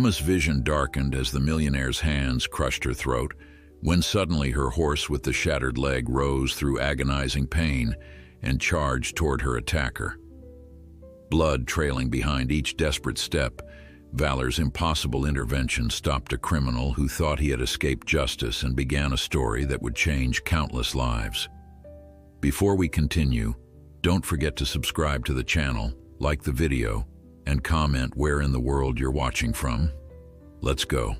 Emma's vision darkened as the millionaire's hands crushed her throat, when suddenly her horse with the shattered leg rose through agonizing pain and charged toward her attacker. Blood trailing behind each desperate step, Valor's impossible intervention stopped a criminal who thought he had escaped justice and began a story that would change countless lives. Before we continue, don't forget to subscribe to the channel, like the video, and comment where in the world you're watching from. Let's go.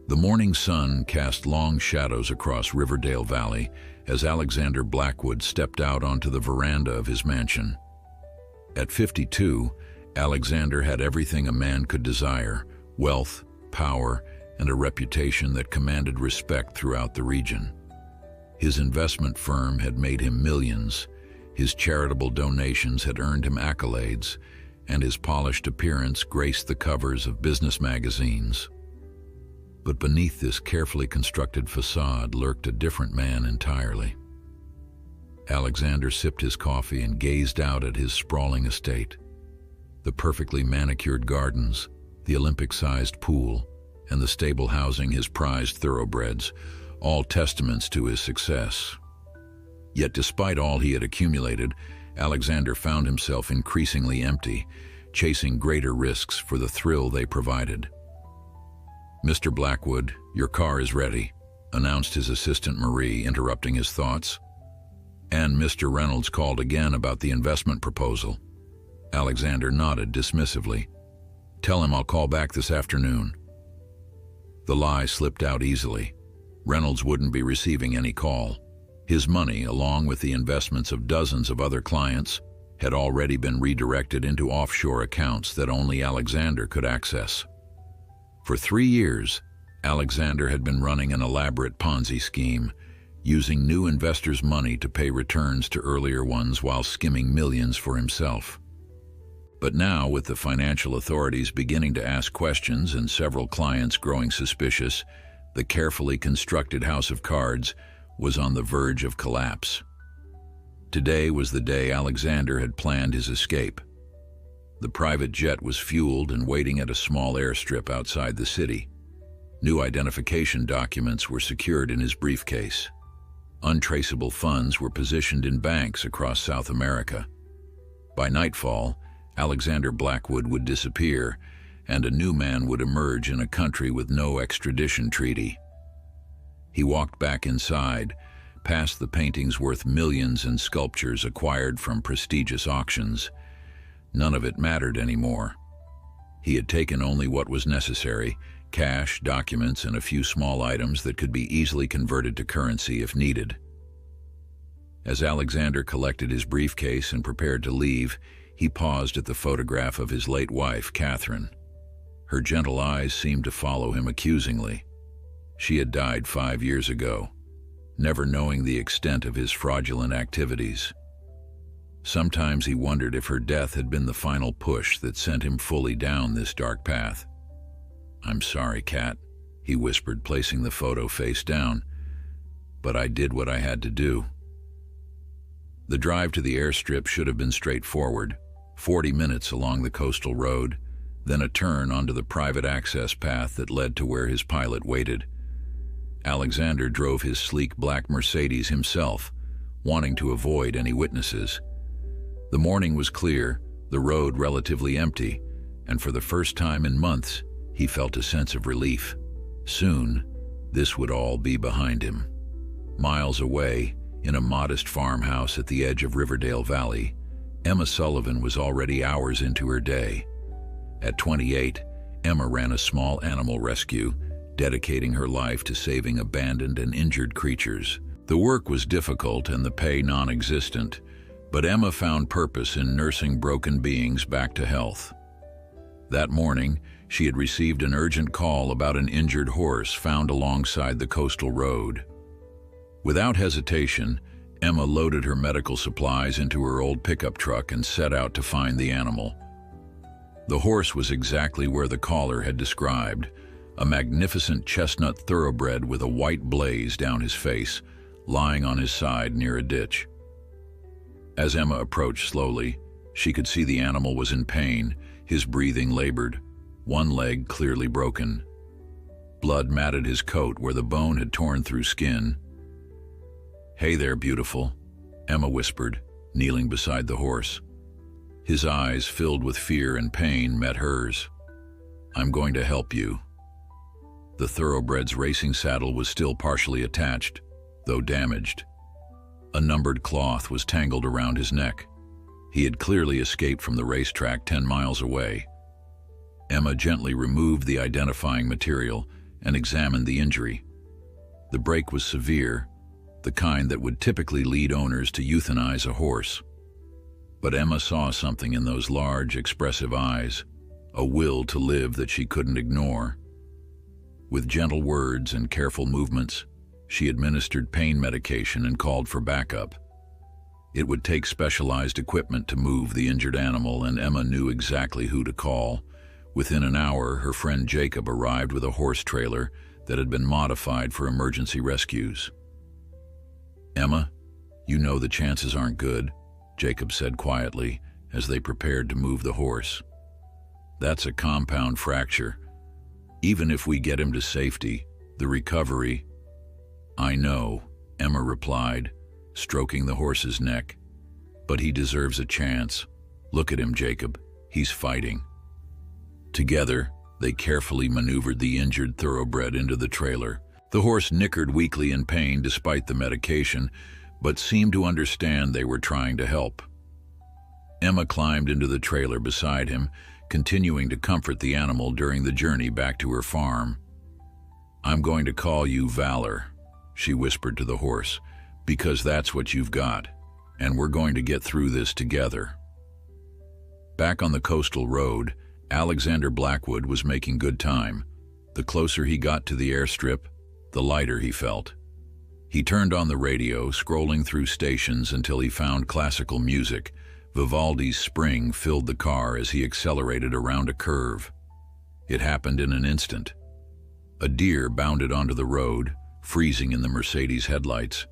The morning sun cast long shadows across Riverdale Valley as Alexander Blackwood stepped out onto the veranda of his mansion. At 52, Alexander had everything a man could desire: wealth, power, and a reputation that commanded respect throughout the region. His investment firm had made him millions, his charitable donations had earned him accolades, and his polished appearance graced the covers of business magazines. But beneath this carefully constructed facade lurked a different man entirely. Alexander sipped his coffee and gazed out at his sprawling estate. The perfectly manicured gardens, the Olympic-sized pool, and the stable housing his prized thoroughbreds, all testaments to his success. Yet despite all he had accumulated, Alexander found himself increasingly empty, chasing greater risks for the thrill they provided. "Mr. Blackwood, your car is ready," announced his assistant Marie, interrupting his thoughts. And Mr. Reynolds called again about the investment proposal. Alexander nodded dismissively. "Tell him I'll call back this afternoon." The lie slipped out easily. Reynolds wouldn't be receiving any call. His money, along with the investments of dozens of other clients, had already been redirected into offshore accounts that only Alexander could access. For 3 years, Alexander had been running an elaborate Ponzi scheme, using new investors' money to pay returns to earlier ones while skimming millions for himself. But now, with the financial authorities beginning to ask questions and several clients growing suspicious, the carefully constructed house of cards was on the verge of collapse. Today was the day Alexander had planned his escape. The private jet was fueled and waiting at a small airstrip outside the city. New identification documents were secured in his briefcase. Untraceable funds were positioned in banks across South America. By nightfall, Alexander Blackwood would disappear, and a new man would emerge in a country with no extradition treaty. He walked back inside, past the paintings worth millions and sculptures acquired from prestigious auctions. None of it mattered anymore. He had taken only what was necessary: cash, documents, and a few small items that could be easily converted to currency if needed. As Alexander collected his briefcase and prepared to leave, he paused at the photograph of his late wife, Catherine. Her gentle eyes seemed to follow him accusingly. She had died 5 years ago, never knowing the extent of his fraudulent activities. Sometimes he wondered if her death had been the final push that sent him fully down this dark path. "I'm sorry, Cat," he whispered, placing the photo face down, "but I did what I had to do." The drive to the airstrip should have been straightforward: 40 minutes along the coastal road, then a turn onto the private access path that led to where his pilot waited. Alexander drove his sleek black Mercedes himself, wanting to avoid any witnesses. The morning was clear, the road relatively empty, and for the first time in months, he felt a sense of relief. Soon, this would all be behind him. Miles away, in a modest farmhouse at the edge of Riverdale Valley, Emma Sullivan was already hours into her day. At 28, Emma ran a small animal rescue, dedicating her life to saving abandoned and injured creatures. The work was difficult and the pay non-existent, but Emma found purpose in nursing broken beings back to health. That morning, she had received an urgent call about an injured horse found alongside the coastal road. Without hesitation, Emma loaded her medical supplies into her old pickup truck and set out to find the animal. The horse was exactly where the caller had described, a magnificent chestnut thoroughbred with a white blaze down his face, lying on his side near a ditch. As Emma approached slowly, she could see the animal was in pain, his breathing labored. one leg clearly broken. Blood matted his coat where the bone had torn through skin. "Hey there, beautiful," Emma whispered, kneeling beside the horse. His eyes, filled with fear and pain, met hers. "I'm going to help you." The thoroughbred's racing saddle was still partially attached, though damaged. A numbered cloth was tangled around his neck. He had clearly escaped from the racetrack 10 miles away. Emma gently removed the identifying material and examined the injury. The break was severe, the kind that would typically lead owners to euthanize a horse. But Emma saw something in those large, expressive eyes, a will to live that she couldn't ignore. With gentle words and careful movements, she administered pain medication and called for backup. It would take specialized equipment to move the injured animal, and Emma knew exactly who to call. Within an hour, her friend Jacob arrived with a horse trailer that had been modified for emergency rescues. "Emma, you know the chances aren't good," Jacob said quietly as they prepared to move the horse. "That's a compound fracture. Even if we get him to safety, the recovery—" "I know," Emma replied, stroking the horse's neck. "But he deserves a chance. Look at him, Jacob. He's fighting." Together, they carefully maneuvered the injured thoroughbred into the trailer. The horse nickered weakly in pain despite the medication, but seemed to understand they were trying to help. Emma climbed into the trailer beside him, continuing to comfort the animal during the journey back to her farm. "I'm going to call you Valor," she whispered to the horse, "because that's what you've got, and we're going to get through this together." Back on the coastal road, Alexander Blackwood was making good time. The closer he got to the airstrip, the lighter he felt. He turned on the radio, scrolling through stations until he found classical music. Vivaldi's Spring filled the car as he accelerated around a curve. It happened in an instant. A deer bounded onto the road, freezing in the Mercedes headlights.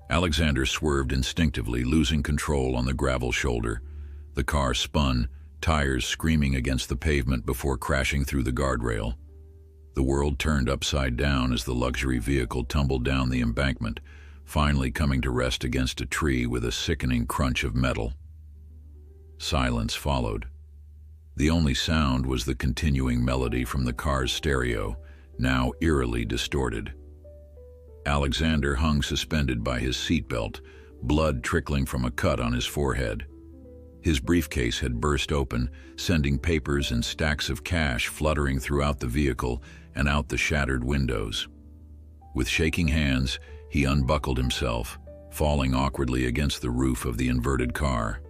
Alexander swerved instinctively, losing control on the gravel shoulder. The car spun, tires screaming against the pavement before crashing through the guardrail. The world turned upside down as the luxury vehicle tumbled down the embankment, finally coming to rest against a tree with a sickening crunch of metal. Silence followed. The only sound was the continuing melody from the car's stereo, now eerily distorted. Alexander hung suspended by his seatbelt, blood trickling from a cut on his forehead. His briefcase had burst open, sending papers and stacks of cash fluttering throughout the vehicle and out the shattered windows. With shaking hands, he unbuckled himself, falling awkwardly against the roof of the inverted car.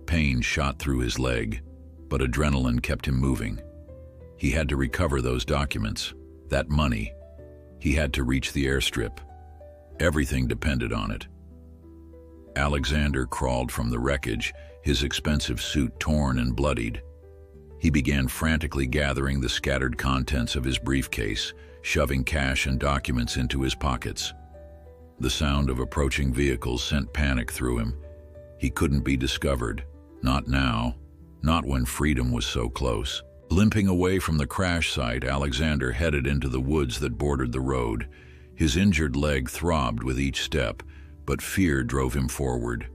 Pain shot through his leg, but adrenaline kept him moving. He had to recover those documents, that money. He had to reach the airstrip. Everything depended on it. Alexander crawled from the wreckage, his expensive suit torn and bloodied. He began frantically gathering the scattered contents of his briefcase, shoving cash and documents into his pockets. The sound of approaching vehicles sent panic through him. He couldn't be discovered. Not now. Not when freedom was so close. Limping away from the crash site, Alexander headed into the woods that bordered the road. His injured leg throbbed with each step, but fear drove him forward.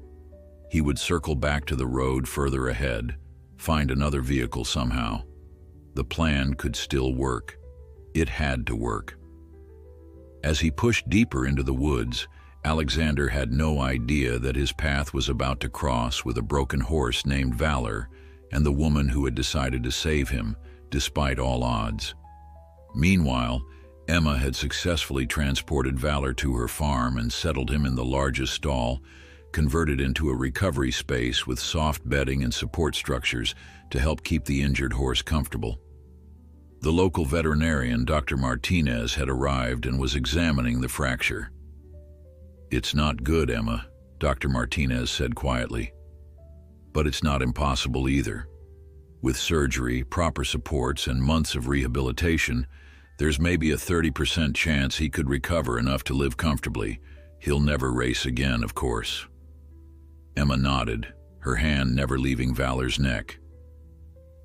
He would circle back to the road further ahead, find another vehicle somehow. The plan could still work. It had to work. As he pushed deeper into the woods, Alexander had no idea that his path was about to cross with a broken horse named Valor and the woman who had decided to save him, despite all odds. Meanwhile, Emma had successfully transported Valor to her farm and settled him in the largest stall, converted into a recovery space with soft bedding and support structures to help keep the injured horse comfortable. The local veterinarian, Dr. Martinez, had arrived and was examining the fracture. "It's not good, Emma," Dr. Martinez said quietly. "But it's not impossible either. With surgery, proper supports, and months of rehabilitation, there's maybe a 30% chance he could recover enough to live comfortably. He'll never race again, of course." Emma nodded, her hand never leaving Valor's neck.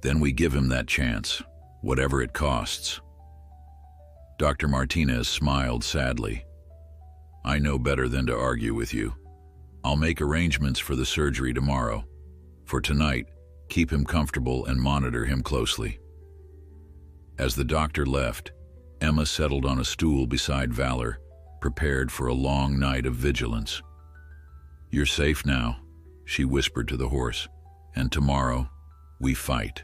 "Then we give him that chance." whatever it costs. Dr. Martinez smiled sadly. I know better than to argue with you. I'll make arrangements for the surgery tomorrow. For tonight, keep him comfortable and monitor him closely. As the doctor left, Emma settled on a stool beside Valor, prepared for a long night of vigilance. You're safe now, she whispered to the horse, and tomorrow, we fight.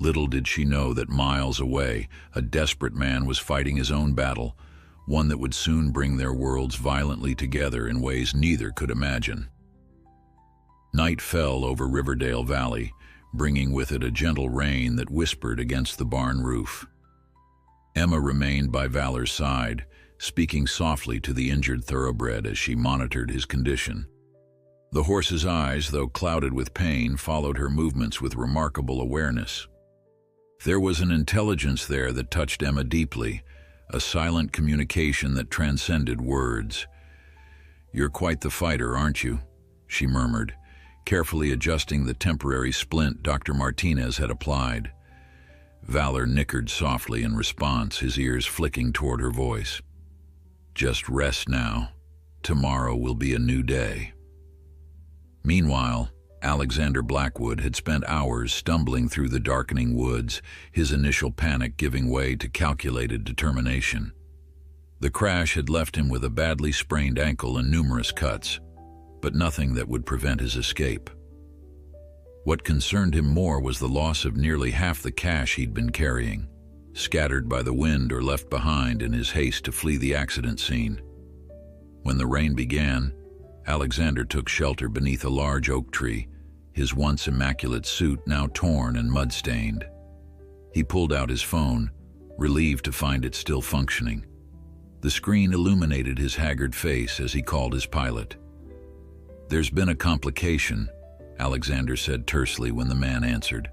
Little did she know that miles away, a desperate man was fighting his own battle, one that would soon bring their worlds violently together in ways neither could imagine. Night fell over Riverdale Valley, bringing with it a gentle rain that whispered against the barn roof. Emma remained by Valor's side, speaking softly to the injured thoroughbred as she monitored his condition. The horse's eyes, though clouded with pain, followed her movements with remarkable awareness. There was an intelligence there that touched Emma deeply, a silent communication that transcended words. You're quite the fighter, aren't you? She murmured, carefully adjusting the temporary splint Dr. Martinez had applied. Valor nickered softly in response, his ears flicking toward her voice. Just rest now. Tomorrow will be a new day. Meanwhile, Alexander Blackwood had spent hours stumbling through the darkening woods, his initial panic giving way to calculated determination. The crash had left him with a badly sprained ankle and numerous cuts, but nothing that would prevent his escape. What concerned him more was the loss of nearly half the cash he'd been carrying, scattered by the wind or left behind in his haste to flee the accident scene. When the rain began, Alexander took shelter beneath a large oak tree, his once immaculate suit now torn and mud-stained. He pulled out his phone, relieved to find it still functioning. The screen illuminated his haggard face as he called his pilot. There's been a complication, Alexander said tersely when the man answered.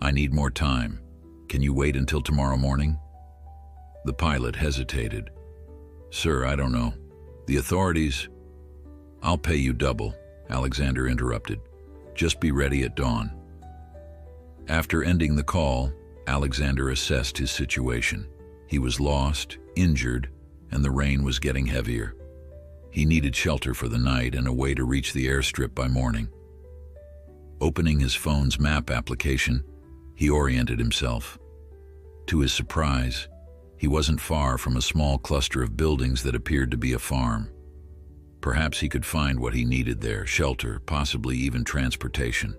I need more time. Can you wait until tomorrow morning? The pilot hesitated. Sir, I don't know. The authorities... I'll pay you double, Alexander interrupted. Just be ready at dawn. After ending the call, Alexander assessed his situation. He was lost, injured, and the rain was getting heavier. He needed shelter for the night and a way to reach the airstrip by morning. Opening his phone's map application, he oriented himself. To his surprise, he wasn't far from a small cluster of buildings that appeared to be a farm. Perhaps he could find what he needed there, shelter, possibly even transportation.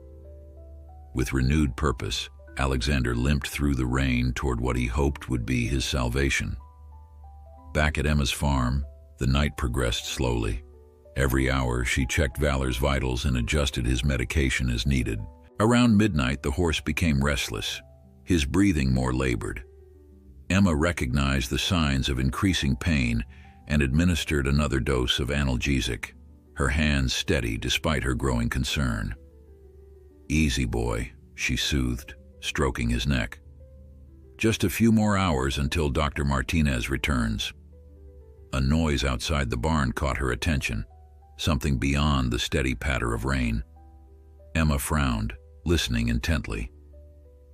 With renewed purpose, Alexander limped through the rain toward what he hoped would be his salvation. Back at Emma's farm, the night progressed slowly. Every hour, she checked Valor's vitals and adjusted his medication as needed. Around midnight, the horse became restless, his breathing more labored. Emma recognized the signs of increasing pain and administered another dose of analgesic, her hands steady despite her growing concern. Easy, boy, she soothed, stroking his neck. Just a few more hours until Dr. Martinez returns. A noise outside the barn caught her attention, something beyond the steady patter of rain. Emma frowned, listening intently.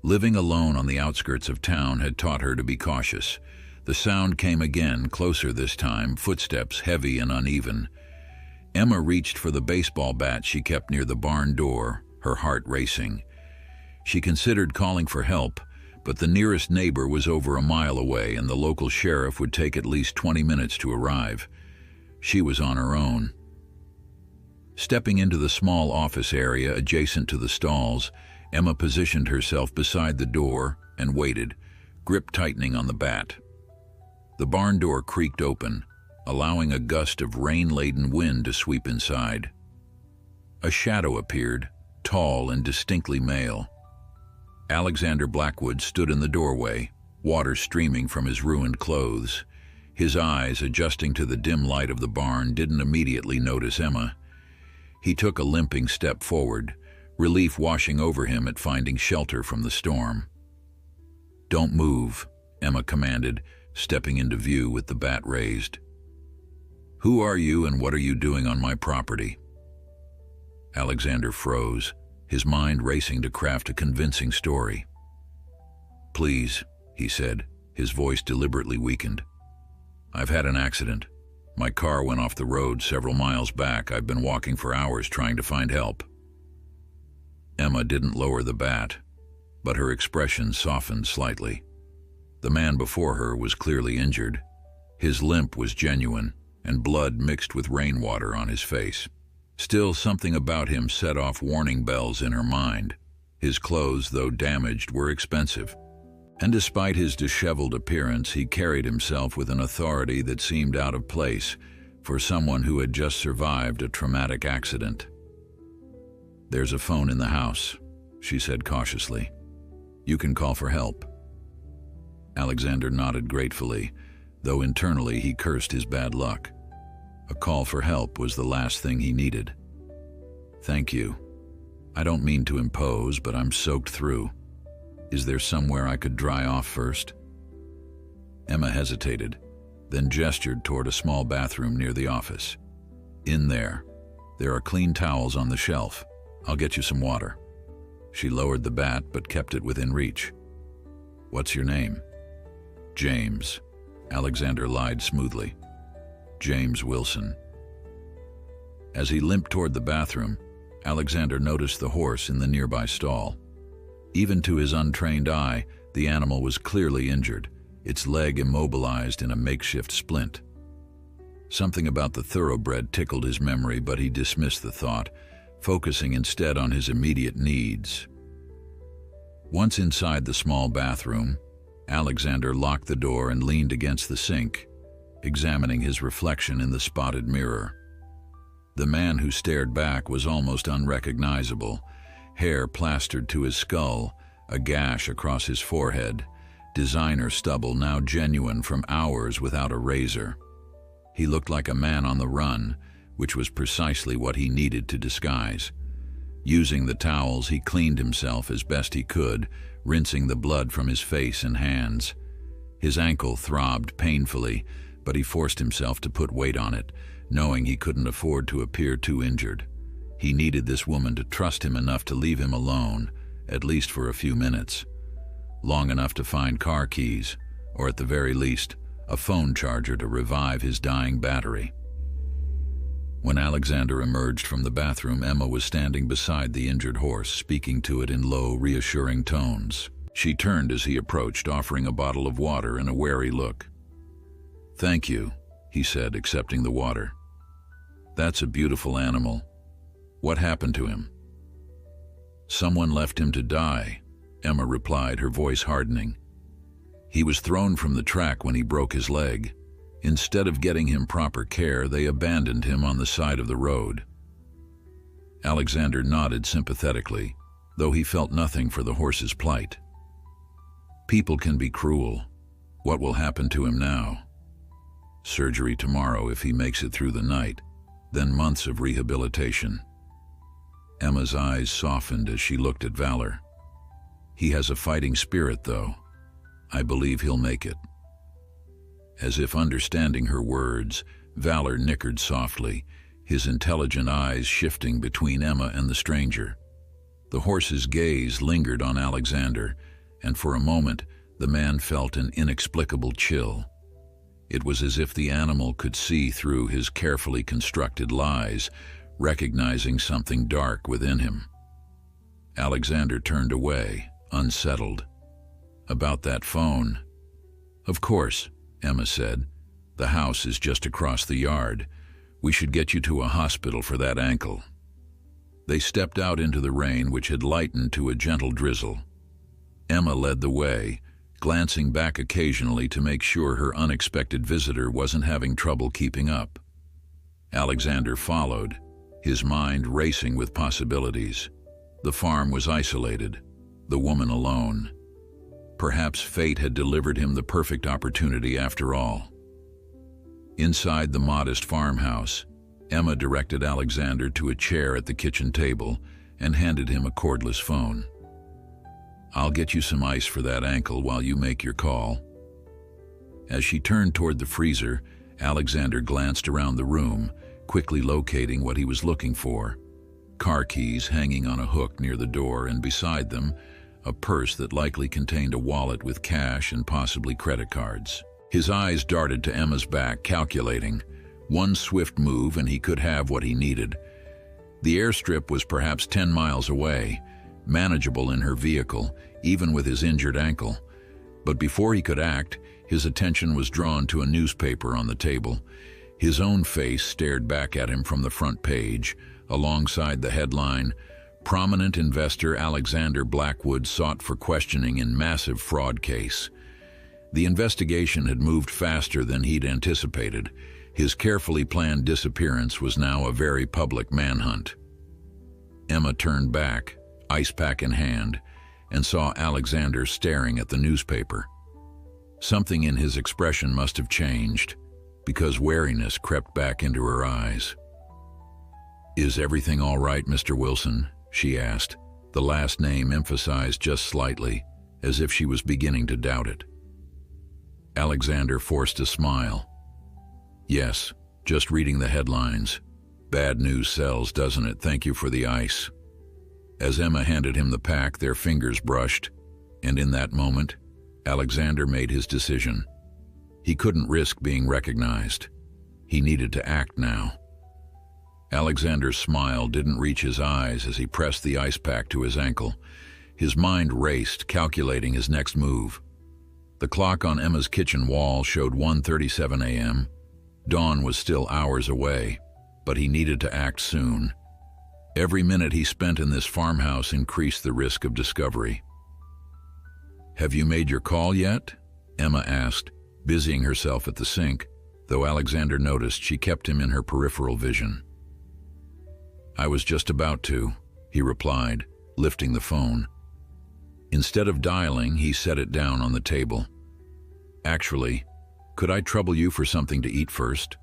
Living alone on the outskirts of town had taught her to be cautious. The sound came again, closer this time, footsteps heavy and uneven. Emma reached for the baseball bat she kept near the barn door, her heart racing. She considered calling for help, but the nearest neighbor was over a mile away and the local sheriff would take at least 20 minutes to arrive. She was on her own. Stepping into the small office area adjacent to the stalls, Emma positioned herself beside the door and waited, grip tightening on the bat. The barn door creaked open, allowing a gust of rain-laden wind to sweep inside. A shadow appeared, tall and distinctly male. Alexander Blackwood stood in the doorway, water streaming from his ruined clothes. His eyes, adjusting to the dim light of the barn, didn't immediately notice Emma. He took a limping step forward, relief washing over him at finding shelter from the storm. Don't move, Emma commanded, stepping into view with the bat raised. Who are you and what are you doing on my property? Alexander froze, his mind racing to craft a convincing story. Please, he said, his voice deliberately weakened. I've had an accident. My car went off the road several miles back. I've been walking for hours trying to find help. Emma didn't lower the bat, but her expression softened slightly. The man before her was clearly injured. His limp was genuine, and blood mixed with rainwater on his face. Still, something about him set off warning bells in her mind. His clothes, though damaged, were expensive. And despite his disheveled appearance, he carried himself with an authority that seemed out of place for someone who had just survived a traumatic accident. There's a phone in the house, she said cautiously. You can call for help. Alexander nodded gratefully, though internally he cursed his bad luck. A call for help was the last thing he needed. Thank you. I don't mean to impose, but I'm soaked through. Is there somewhere I could dry off first? Emma hesitated, then gestured toward a small bathroom near the office. In there are clean towels on the shelf. I'll get you some water. She lowered the bat but kept it within reach. What's your name? James. Alexander lied smoothly. James Wilson. As he limped toward the bathroom, Alexander noticed the horse in the nearby stall. Even to his untrained eye, the animal was clearly injured, its leg immobilized in a makeshift splint. Something about the thoroughbred tickled his memory, but he dismissed the thought, focusing instead on his immediate needs. Once inside the small bathroom, Alexander locked the door and leaned against the sink, examining his reflection in the spotted mirror. The man who stared back was almost unrecognizable, hair plastered to his skull, a gash across his forehead, designer stubble now genuine from hours without a razor. He looked like a man on the run, which was precisely what he needed to disguise. Using the towels, he cleaned himself as best he could, rinsing the blood from his face and hands. His ankle throbbed painfully, but he forced himself to put weight on it, knowing he couldn't afford to appear too injured. He needed this woman to trust him enough to leave him alone, at least for a few minutes. Long enough to find car keys, or at the very least, a phone charger to revive his dying battery. When Alexander emerged from the bathroom, Emma was standing beside the injured horse, speaking to it in low, reassuring tones. She turned as he approached, offering a bottle of water and a wary look. Thank you, he said, accepting the water. That's a beautiful animal. What happened to him? Someone left him to die, Emma replied, her voice hardening. He was thrown from the track when he broke his leg. Instead of getting him proper care, they abandoned him on the side of the road. Alexander nodded sympathetically, though he felt nothing for the horse's plight. People can be cruel. What will happen to him now? Surgery tomorrow if he makes it through the night, then months of rehabilitation. Emma's eyes softened as she looked at Valor. He has a fighting spirit, though. I believe he'll make it. As if understanding her words, Valor nickered softly, his intelligent eyes shifting between Emma and the stranger. The horse's gaze lingered on Alexander, and for a moment the man felt an inexplicable chill. It was as if the animal could see through his carefully constructed lies, recognizing something dark within him. Alexander turned away, unsettled. About that phone. Of course, Emma said. The house is just across the yard. We should get you to a hospital for that ankle. They stepped out into the rain, which had lightened to a gentle drizzle. Emma led the way, glancing back occasionally to make sure her unexpected visitor wasn't having trouble keeping up. Alexander followed, his mind racing with possibilities. The farm was isolated, the woman alone. Perhaps fate had delivered him the perfect opportunity after all. Inside the modest farmhouse, Emma directed Alexander to a chair at the kitchen table and handed him a cordless phone. I'll get you some ice for that ankle while you make your call. As she turned toward the freezer, Alexander glanced around the room, quickly locating what he was looking for. Car keys hanging on a hook near the door, and beside them, a purse that likely contained a wallet with cash and possibly credit cards. His eyes darted to Emma's back, calculating. One swift move and he could have what he needed. The airstrip was perhaps 10 miles away, manageable in her vehicle, even with his injured ankle. But before he could act, his attention was drawn to a newspaper on the table. His own face stared back at him from the front page, alongside the headline, "Prominent investor Alexander Blackwood sought for questioning in massive fraud case." The investigation had moved faster than he'd anticipated. His carefully planned disappearance was now a very public manhunt. Emma turned back, ice pack in hand, and saw Alexander staring at the newspaper. Something in his expression must have changed, because wariness crept back into her eyes. "Is everything all right, Mr. Wilson?" she asked, the last name emphasized just slightly, as if she was beginning to doubt it. Alexander forced a smile. "Yes, just reading the headlines. Bad news sells, doesn't it? Thank you for the ice." As Emma handed him the pack, their fingers brushed, and in that moment, Alexander made his decision. He couldn't risk being recognized. He needed to act now. Alexander's smile didn't reach his eyes as he pressed the ice pack to his ankle. His mind raced, calculating his next move. The clock on Emma's kitchen wall showed 1:37 a.m. Dawn was still hours away, but he needed to act soon. Every minute he spent in this farmhouse increased the risk of discovery. "Have you made your call yet?" Emma asked, busying herself at the sink, though Alexander noticed she kept him in her peripheral vision. "I was just about to," he replied, lifting the phone. Instead of dialing, he set it down on the table. "Actually, could I trouble you for something to eat first?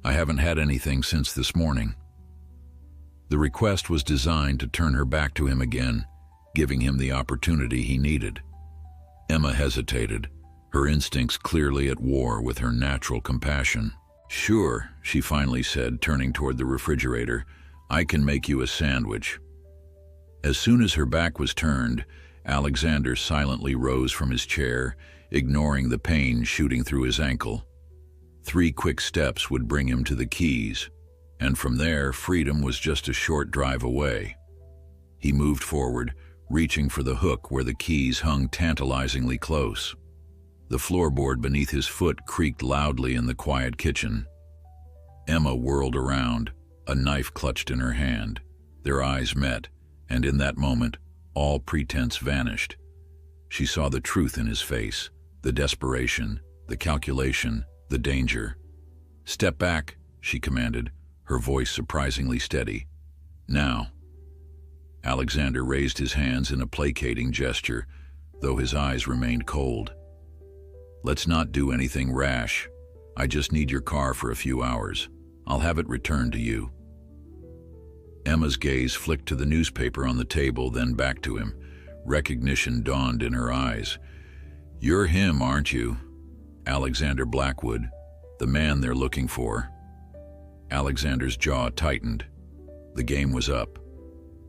I haven't had anything since this morning." The request was designed to turn her back to him again, giving him the opportunity he needed. Emma hesitated, her instincts clearly at war with her natural compassion. "Sure," she finally said, turning toward the refrigerator. "I can make you a sandwich." As soon as her back was turned, Alexander silently rose from his chair, ignoring the pain shooting through his ankle. 3 quick steps would bring him to the keys, and from there, freedom was just a short drive away. He moved forward, reaching for the hook where the keys hung tantalizingly close. The floorboard beneath his foot creaked loudly in the quiet kitchen. Emma whirled around, a knife clutched in her hand. Their eyes met, and in that moment, all pretense vanished. She saw the truth in his face, the desperation, the calculation, the danger. "Step back," she commanded, her voice surprisingly steady. "Now." Alexander raised his hands in a placating gesture, though his eyes remained cold. "Let's not do anything rash. I just need your car for a few hours. I'll have it returned to you." Emma's gaze flicked to the newspaper on the table, then back to him. Recognition dawned in her eyes. "You're him, aren't you? Alexander Blackwood, the man they're looking for." Alexander's jaw tightened. The game was up.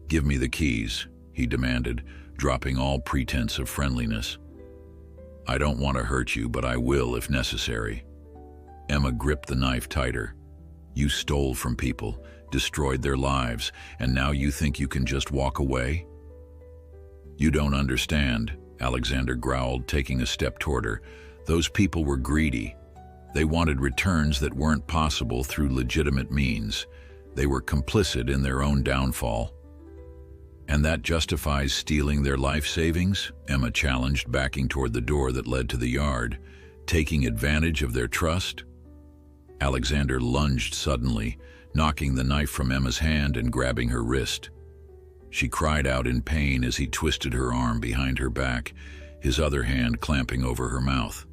"Give me the keys," he demanded, dropping all pretense of friendliness. "I don't want to hurt you, but I will if necessary." Emma gripped the knife tighter. "You stole from people, destroyed their lives, and now you think you can just walk away?" "You don't understand," Alexander growled, taking a step toward her. "Those people were greedy. They wanted returns that weren't possible through legitimate means. They were complicit in their own downfall." "And that justifies stealing their life savings?" Emma challenged, backing toward the door that led to the yard. "Taking advantage of their trust?" Alexander lunged suddenly, knocking the knife from Emma's hand and grabbing her wrist. She cried out in pain as he twisted her arm behind her back, his other hand clamping over her mouth.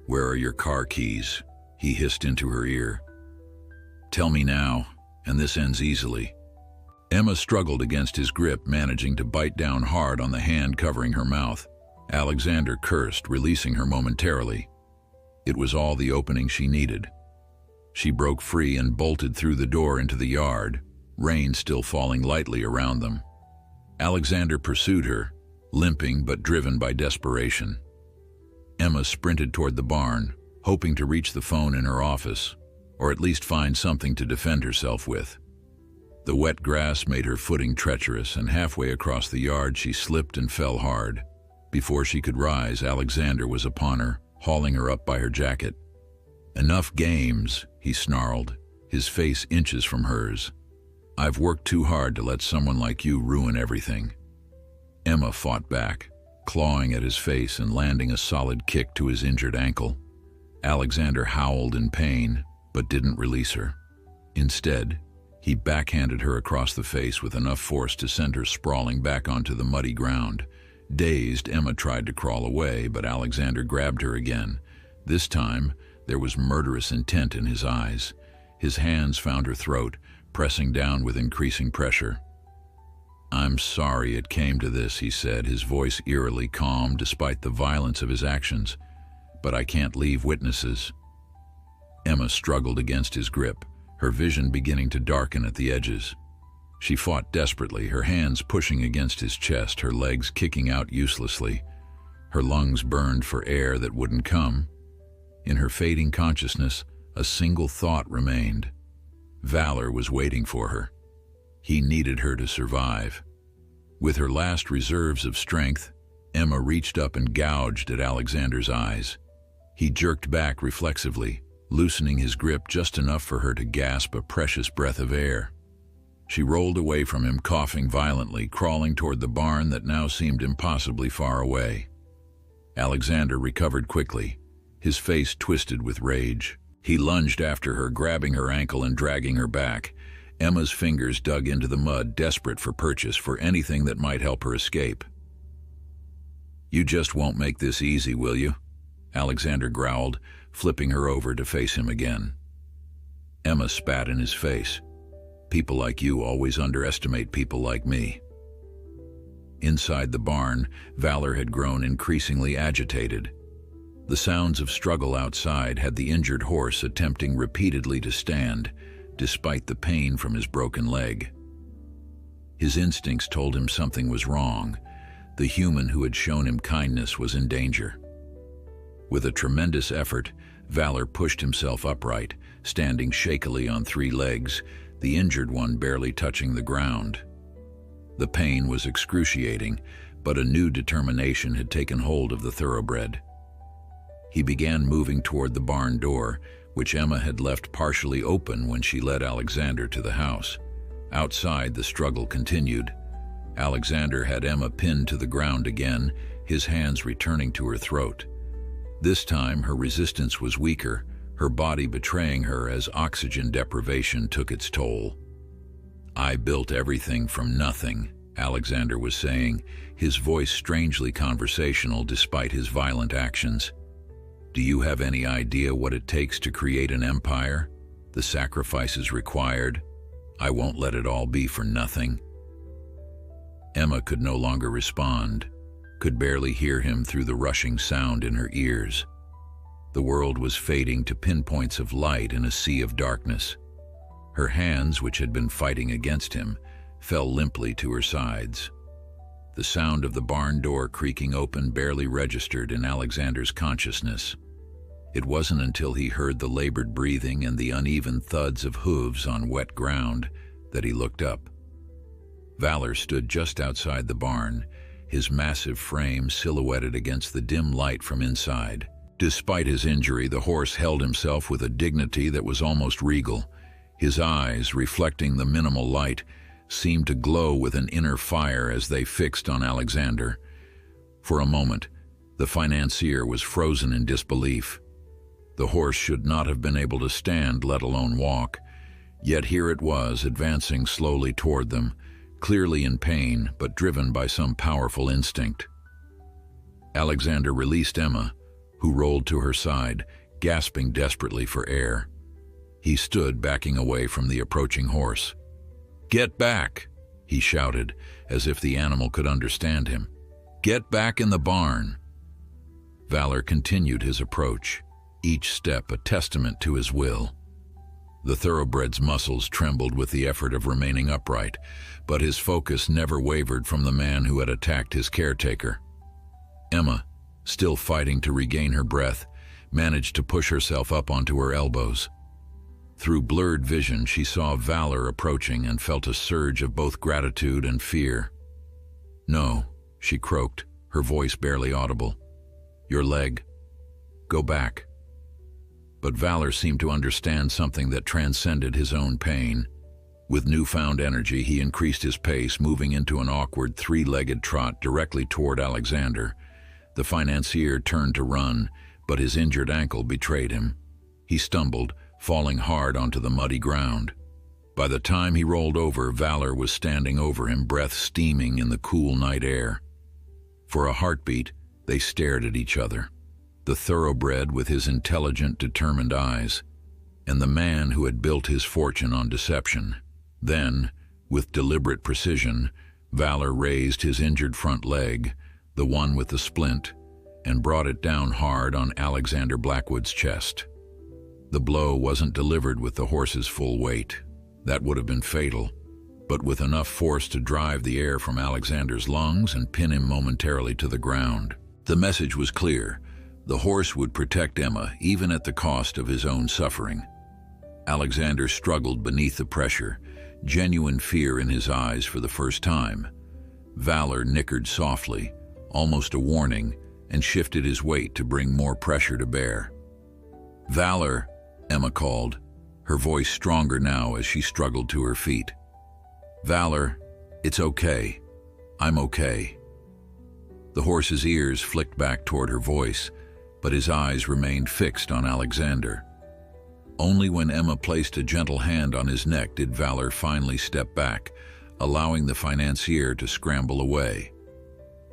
"Where are your car keys?" he hissed into her ear. "Tell me now, and this ends easily." Emma struggled against his grip, managing to bite down hard on the hand covering her mouth. Alexander cursed, releasing her momentarily. It was all the opening she needed. She broke free and bolted through the door into the yard, rain still falling lightly around them. Alexander pursued her, limping but driven by desperation. Emma sprinted toward the barn, hoping to reach the phone in her office, or at least find something to defend herself with. The wet grass made her footing treacherous, and halfway across the yard she slipped and fell hard. Before she could rise, Alexander was upon her, hauling her up by her jacket. "Enough games," he snarled, his face inches from hers. "I've worked too hard to let someone like you ruin everything." Emma fought back, clawing at his face and landing a solid kick to his injured ankle. Alexander howled in pain, but didn't release her. Instead, he backhanded her across the face with enough force to send her sprawling back onto the muddy ground. Dazed, Emma tried to crawl away, but Alexander grabbed her again. This time, there was murderous intent in his eyes. His hands found her throat, pressing down with increasing pressure. "I'm sorry it came to this," he said, his voice eerily calm despite the violence of his actions. "But I can't leave witnesses." Emma struggled against his grip, her vision beginning to darken at the edges. She fought desperately, her hands pushing against his chest, her legs kicking out uselessly. Her lungs burned for air that wouldn't come. In her fading consciousness, a single thought remained. Valor was waiting for her. He needed her to survive. With her last reserves of strength, Emma reached up and gouged at Alexander's eyes. He jerked back reflexively, loosening his grip just enough for her to gasp a precious breath of air. She rolled away from him, coughing violently, crawling toward the barn that now seemed impossibly far away. Alexander recovered quickly, his face twisted with rage. He lunged after her, grabbing her ankle and dragging her back. Emma's fingers dug into the mud, desperate for purchase, for anything that might help her escape. "You just won't make this easy, will you?" Alexander growled, flipping her over to face him again. Emma spat in his face. "People like you always underestimate people like me." Inside the barn, Valor had grown increasingly agitated. The sounds of struggle outside had the injured horse attempting repeatedly to stand, despite the pain from his broken leg. His instincts told him something was wrong. The human who had shown him kindness was in danger. With a tremendous effort, Valor pushed himself upright, standing shakily on 3 legs, the injured one barely touching the ground. The pain was excruciating, but a new determination had taken hold of the thoroughbred. He began moving toward the barn door, which Emma had left partially open when she led Alexander to the house. Outside, the struggle continued. Alexander had Emma pinned to the ground again, his hands returning to her throat. This time, her resistance was weaker, her body betraying her as oxygen deprivation took its toll. "I built everything from nothing," Alexander was saying, his voice strangely conversational despite his violent actions. "Do you have any idea what it takes to create an empire? The sacrifices required? I won't let it all be for nothing." Emma could no longer respond, could barely hear him through the rushing sound in her ears. The world was fading to pinpoints of light in a sea of darkness. Her hands, which had been fighting against him, fell limply to her sides. The sound of the barn door creaking open barely registered in Alexander's consciousness. It wasn't until he heard the labored breathing and the uneven thuds of hooves on wet ground that he looked up. Valor stood just outside the barn, his massive frame silhouetted against the dim light from inside. Despite his injury, the horse held himself with a dignity that was almost regal. His eyes, reflecting the minimal light, seemed to glow with an inner fire as they fixed on Alexander. For a moment, the financier was frozen in disbelief. The horse should not have been able to stand, let alone walk. Yet here it was, advancing slowly toward them, clearly in pain, but driven by some powerful instinct. Alexander released Emma, who rolled to her side, gasping desperately for air. He stood backing away from the approaching horse. "Get back!" he shouted, as if the animal could understand him. "Get back in the barn!" Valor continued his approach, each step a testament to his will. The thoroughbred's muscles trembled with the effort of remaining upright, but his focus never wavered from the man who had attacked his caretaker. Emma, still fighting to regain her breath, managed to push herself up onto her elbows. Through blurred vision, she saw Valor approaching and felt a surge of both gratitude and fear. "No," she croaked, her voice barely audible. "Your leg. Go back." But Valor seemed to understand something that transcended his own pain. With newfound energy, he increased his pace, moving into an awkward three-legged trot directly toward Alexander. The financier turned to run, but his injured ankle betrayed him. He stumbled, falling hard onto the muddy ground. By the time he rolled over, Valor was standing over him, breath steaming in the cool night air. For a heartbeat, they stared at each other. The thoroughbred with his intelligent, determined eyes, and the man who had built his fortune on deception. Then, with deliberate precision, Valor raised his injured front leg, the one with the splint, and brought it down hard on Alexander Blackwood's chest. The blow wasn't delivered with the horse's full weight. That would have been fatal, but with enough force to drive the air from Alexander's lungs and pin him momentarily to the ground. The message was clear. The horse would protect Emma, even at the cost of his own suffering. Alexander struggled beneath the pressure, genuine fear in his eyes for the first time. Valor nickered softly, almost a warning, and shifted his weight to bring more pressure to bear. "Valor," Emma called, her voice stronger now as she struggled to her feet. "Valor, it's okay. I'm okay." The horse's ears flicked back toward her voice, but his eyes remained fixed on Alexander. Only when Emma placed a gentle hand on his neck did Valor finally step back, allowing the financier to scramble away.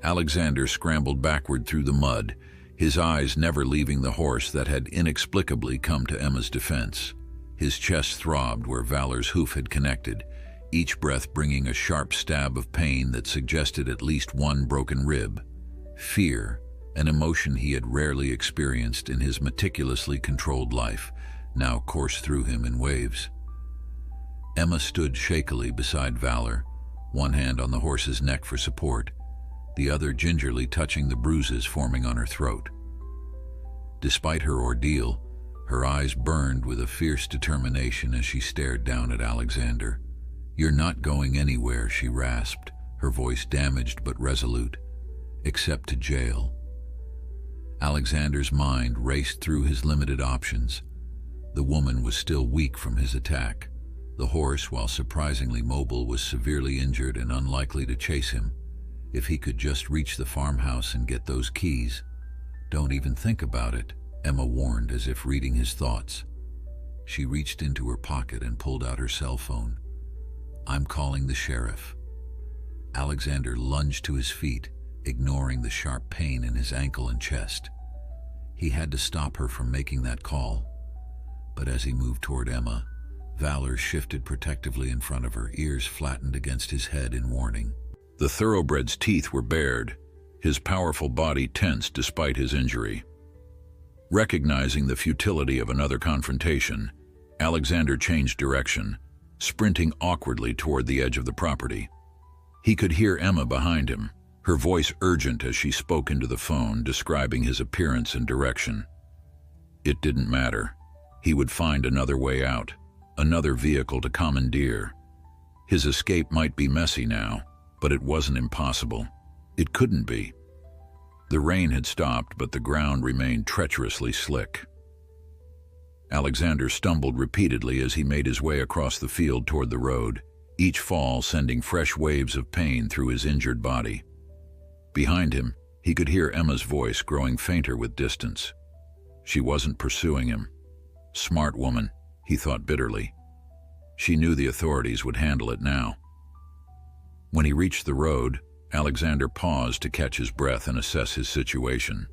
Alexander scrambled backward through the mud, his eyes never leaving the horse that had inexplicably come to Emma's defense. His chest throbbed where Valor's hoof had connected, each breath bringing a sharp stab of pain that suggested at least one broken rib. Fear, an emotion he had rarely experienced in his meticulously controlled life, now coursed through him in waves. Emma stood shakily beside Valor, one hand on the horse's neck for support, the other gingerly touching the bruises forming on her throat. Despite her ordeal, her eyes burned with a fierce determination as she stared down at Alexander. "You're not going anywhere," she rasped, her voice damaged but resolute. "Except to jail." Alexander's mind raced through his limited options. The woman was still weak from his attack. The horse, while surprisingly mobile, was severely injured and unlikely to chase him. If he could just reach the farmhouse and get those keys. "Don't even think about it," Emma warned, as if reading his thoughts. She reached into her pocket and pulled out her cell phone. "I'm calling the sheriff." Alexander lunged to his feet, ignoring the sharp pain in his ankle and chest. He had to stop her from making that call. But as he moved toward Emma, Valor shifted protectively in front of her, ears flattened against his head in warning. The thoroughbred's teeth were bared, his powerful body tense despite his injury. Recognizing the futility of another confrontation, Alexander changed direction, sprinting awkwardly toward the edge of the property. He could hear Emma behind him, her voice urgent as she spoke into the phone, describing his appearance and direction. It didn't matter. He would find another way out, another vehicle to commandeer. His escape might be messy now, but it wasn't impossible. It couldn't be. The rain had stopped, but the ground remained treacherously slick. Alexander stumbled repeatedly as he made his way across the field toward the road, each fall sending fresh waves of pain through his injured body. Behind him, he could hear Emma's voice growing fainter with distance. She wasn't pursuing him. Smart woman, he thought bitterly. She knew the authorities would handle it now. When he reached the road, Alexander paused to catch his breath and assess his situation.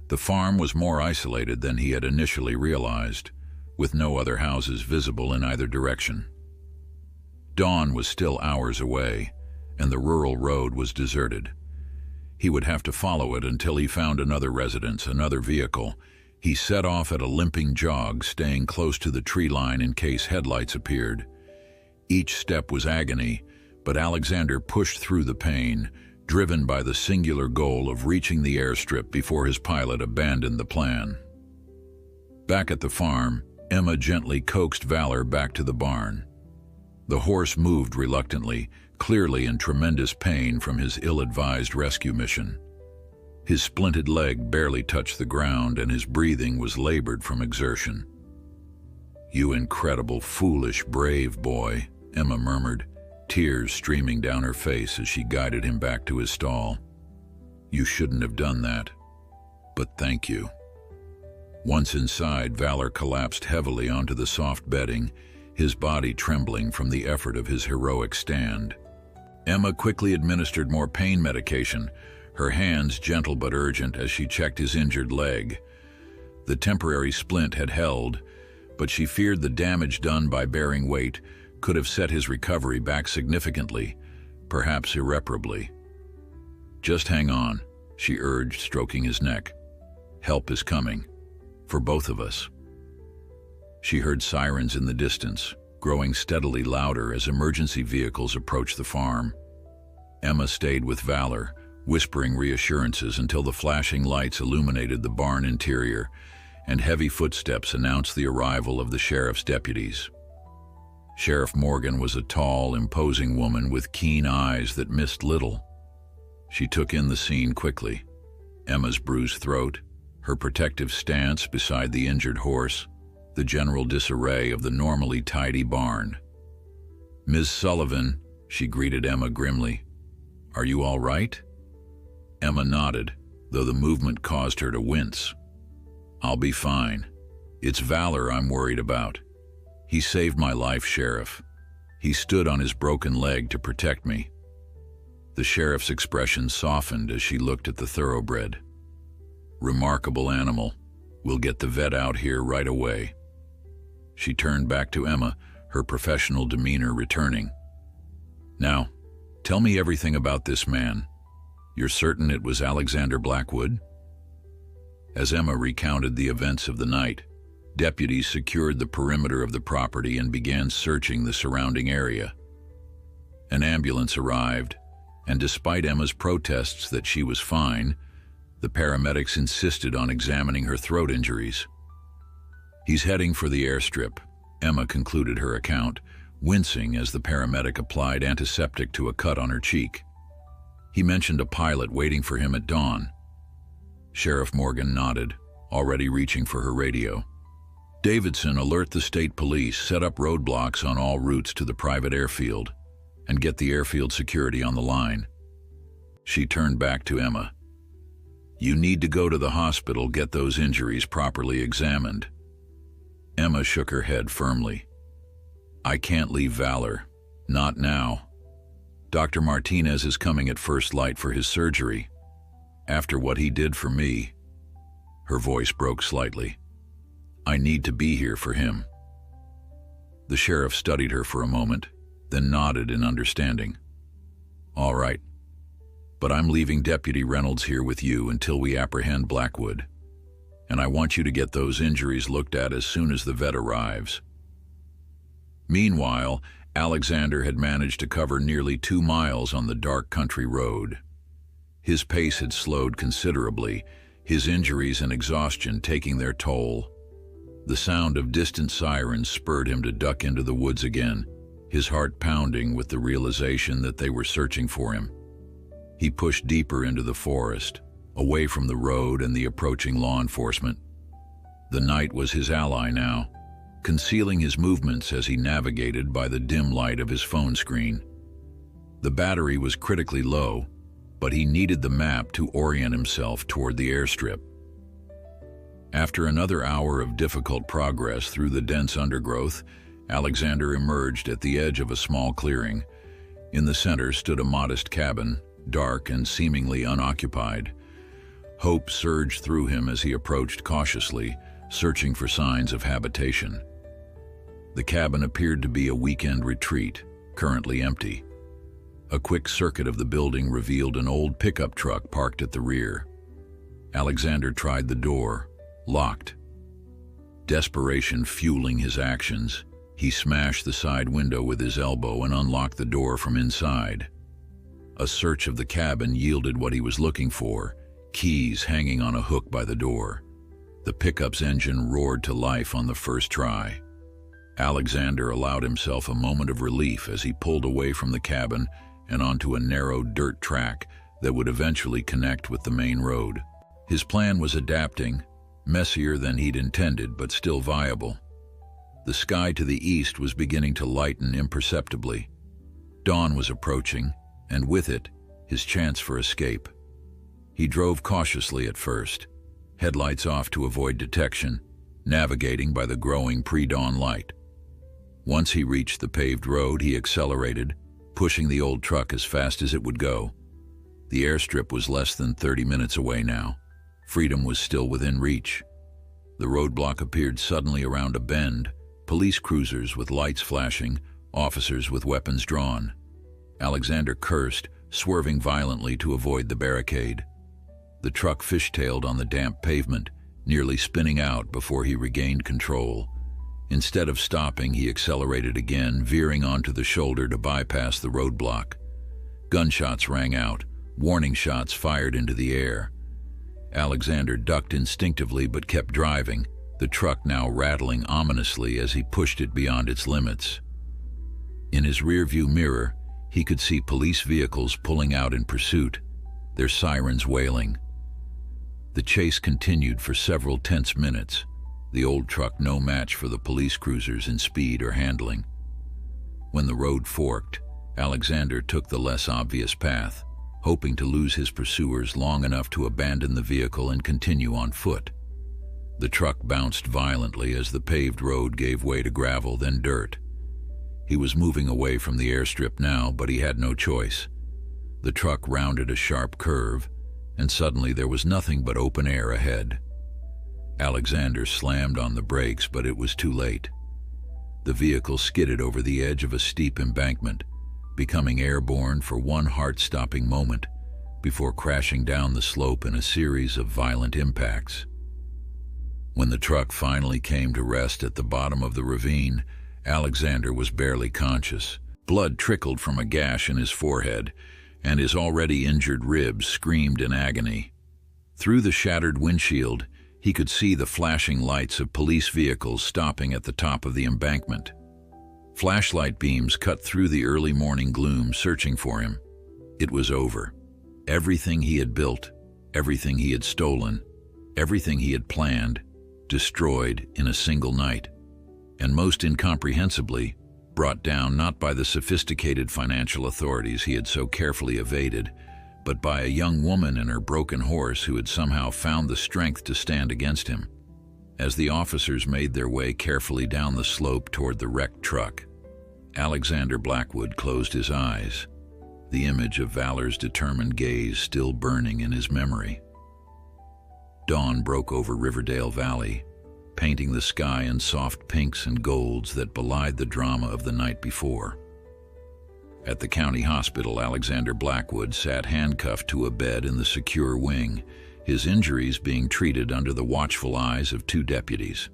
The farm was more isolated than he had initially realized, with no other houses visible in either direction. Dawn was still hours away, and the rural road was deserted. He would have to follow it until he found another residence, another vehicle, He set off at a limping jog, staying close to the tree line in case headlights appeared. Each step was agony, but Alexander pushed through the pain, driven by the singular goal of reaching the airstrip before his pilot abandoned the plan. Back at the farm, Emma gently coaxed Valor back to the barn. The horse moved reluctantly, clearly in tremendous pain from his ill-advised rescue mission. His splinted leg barely touched the ground, and his breathing was labored from exertion. "You incredible, foolish, brave boy," Emma murmured, tears streaming down her face as she guided him back to his stall. "You shouldn't have done that, but thank you." Once inside, Valor collapsed heavily onto the soft bedding, his body trembling from the effort of his heroic stand. Emma quickly administered more pain medication, her hands gentle but urgent as she checked his injured leg. The temporary splint had held, but she feared the damage done by bearing weight could have set his recovery back significantly, perhaps irreparably. "Just hang on," she urged, stroking his neck. "Help is coming, for both of us." She heard sirens in the distance, growing steadily louder as emergency vehicles approached the farm. Emma stayed with Valor, whispering reassurances until the flashing lights illuminated the barn interior and heavy footsteps announced the arrival of the sheriff's deputies. Sheriff Morgan was a tall, imposing woman with keen eyes that missed little. She took in the scene quickly. Emma's bruised throat, her protective stance beside the injured horse, the general disarray of the normally tidy barn. "Ms. Sullivan," she greeted Emma grimly. "Are you all right?" Emma nodded, though the movement caused her to wince. "I'll be fine. It's Valor I'm worried about. He saved my life, Sheriff. He stood on his broken leg to protect me." The sheriff's expression softened as she looked at the thoroughbred. "Remarkable animal. We'll get the vet out here right away." She turned back to Emma, her professional demeanor returning. "Now, tell me everything about this man. You're certain it was Alexander Blackwood?" As Emma recounted the events of the night, deputies secured the perimeter of the property and began searching the surrounding area. An ambulance arrived, and despite Emma's protests that she was fine, the paramedics insisted on examining her throat injuries. "He's heading for the airstrip," Emma concluded her account, wincing as the paramedic applied antiseptic to a cut on her cheek. "He mentioned a pilot waiting for him at dawn." Sheriff Morgan nodded, already reaching for her radio. "Davidson, alert the state police, set up roadblocks on all routes to the private airfield, and get the airfield security on the line." She turned back to Emma. "You need to go to the hospital, get those injuries properly examined." Emma shook her head firmly. "I can't leave Valor. Not now. Dr. Martinez is coming at first light for his surgery. After what he did for me." Her voice broke slightly. "I need to be here for him." The sheriff studied her for a moment, then nodded in understanding. "All right. But I'm leaving Deputy Reynolds here with you until we apprehend Blackwood. And I want you to get those injuries looked at as soon as the vet arrives." Meanwhile, Alexander had managed to cover nearly 2 miles on the dark country road. His pace had slowed considerably, his injuries and exhaustion taking their toll. The sound of distant sirens spurred him to duck into the woods again, his heart pounding with the realization that they were searching for him. He pushed deeper into the forest, away from the road and the approaching law enforcement. The night was his ally now, concealing his movements as he navigated by the dim light of his phone screen. The battery was critically low, but he needed the map to orient himself toward the airstrip. After another hour of difficult progress through the dense undergrowth, Alexander emerged at the edge of a small clearing. In the center stood a modest cabin, dark and seemingly unoccupied. Hope surged through him as he approached cautiously, searching for signs of habitation. The cabin appeared to be a weekend retreat, currently empty. A quick circuit of the building revealed an old pickup truck parked at the rear. Alexander tried the door, locked. Desperation fueling his actions, he smashed the side window with his elbow and unlocked the door from inside. A search of the cabin yielded what he was looking for, keys hanging on a hook by the door. The pickup's engine roared to life on the first try. Alexander allowed himself a moment of relief as he pulled away from the cabin and onto a narrow dirt track that would eventually connect with the main road. His plan was adapting, messier than he'd intended, but still viable. The sky to the east was beginning to lighten imperceptibly. Dawn was approaching, and with it, his chance for escape. He drove cautiously at first, headlights off to avoid detection, navigating by the growing pre-dawn light. Once he reached the paved road, he accelerated, pushing the old truck as fast as it would go. The airstrip was less than 30 minutes away now. Freedom was still within reach. The roadblock appeared suddenly around a bend, police cruisers with lights flashing, officers with weapons drawn. Alexander cursed, swerving violently to avoid the barricade. The truck fishtailed on the damp pavement, nearly spinning out before he regained control. Instead of stopping, he accelerated again, veering onto the shoulder to bypass the roadblock. Gunshots rang out, warning shots fired into the air. Alexander ducked instinctively but kept driving, the truck now rattling ominously as he pushed it beyond its limits. In his rearview mirror, he could see police vehicles pulling out in pursuit, their sirens wailing. The chase continued for several tense minutes, the old truck no match for the police cruisers in speed or handling. When the road forked, Alexander took the less obvious path, hoping to lose his pursuers long enough to abandon the vehicle and continue on foot. The truck bounced violently as the paved road gave way to gravel, then dirt. He was moving away from the airstrip now, but he had no choice. The truck rounded a sharp curve, and suddenly there was nothing but open air ahead. Alexander slammed on the brakes, but it was too late. The vehicle skidded over the edge of a steep embankment, becoming airborne for one heart-stopping moment before crashing down the slope in a series of violent impacts. When the truck finally came to rest at the bottom of the ravine, Alexander was barely conscious. Blood trickled from a gash in his forehead, and his already injured ribs screamed in agony. Through the shattered windshield, he could see the flashing lights of police vehicles stopping at the top of the embankment. Flashlight beams cut through the early morning gloom, searching for him. It was over. Everything he had built, everything he had stolen, everything he had planned, destroyed in a single night. And most incomprehensibly, brought down not by the sophisticated financial authorities he had so carefully evaded, but by a young woman and her broken horse who had somehow found the strength to stand against him. As the officers made their way carefully down the slope toward the wrecked truck, Alexander Blackwood closed his eyes, the image of Valor's determined gaze still burning in his memory. Dawn broke over Riverdale Valley, painting the sky in soft pinks and golds that belied the drama of the night before. At the county hospital, Alexander Blackwood sat handcuffed to a bed in the secure wing, his injuries being treated under the watchful eyes of 2 deputies.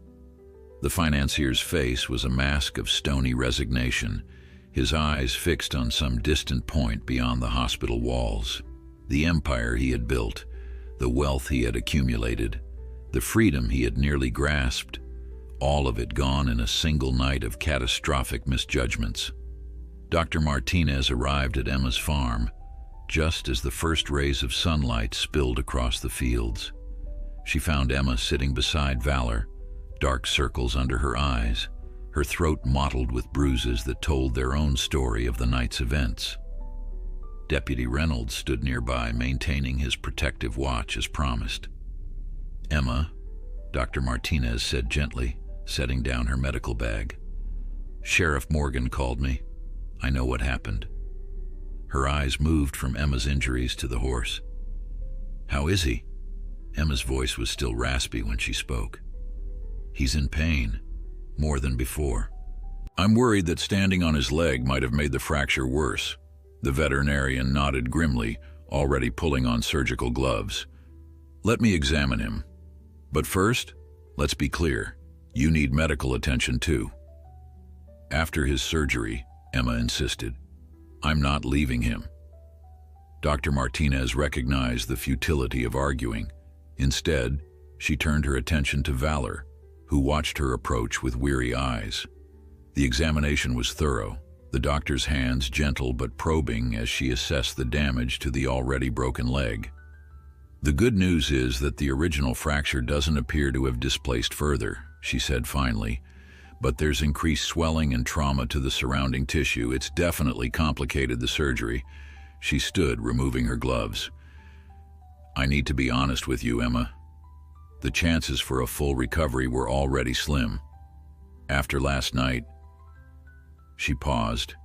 The financier's face was a mask of stony resignation, his eyes fixed on some distant point beyond the hospital walls. The empire he had built, the wealth he had accumulated, the freedom he had nearly grasped, all of it gone in a single night of catastrophic misjudgments. Dr. Martinez arrived at Emma's farm, just as the first rays of sunlight spilled across the fields. She found Emma sitting beside Valor, dark circles under her eyes, her throat mottled with bruises that told their own story of the night's events. Deputy Reynolds stood nearby, maintaining his protective watch as promised. "Emma," Dr. Martinez said gently, setting down her medical bag. "Sheriff Morgan called me. I know what happened." Her eyes moved from Emma's injuries to the horse. "How is he?" Emma's voice was still raspy when she spoke. "He's in pain, more than before. I'm worried that standing on his leg might have made the fracture worse." The veterinarian nodded grimly, already pulling on surgical gloves. "Let me examine him." But first, let's be clear, you need medical attention too. After his surgery, Emma insisted, I'm not leaving him. Dr. Martinez recognized the futility of arguing. Instead, she turned her attention to Valor, who watched her approach with weary eyes. The examination was thorough, the doctor's hands gentle but probing as she assessed the damage to the already broken leg. The good news is that the original fracture doesn't appear to have displaced further, she said finally, but there's increased swelling and trauma to the surrounding tissue. It's definitely complicated the surgery. She stood, removing her gloves. I need to be honest with you, Emma. The chances for a full recovery were already slim. After last night, she paused,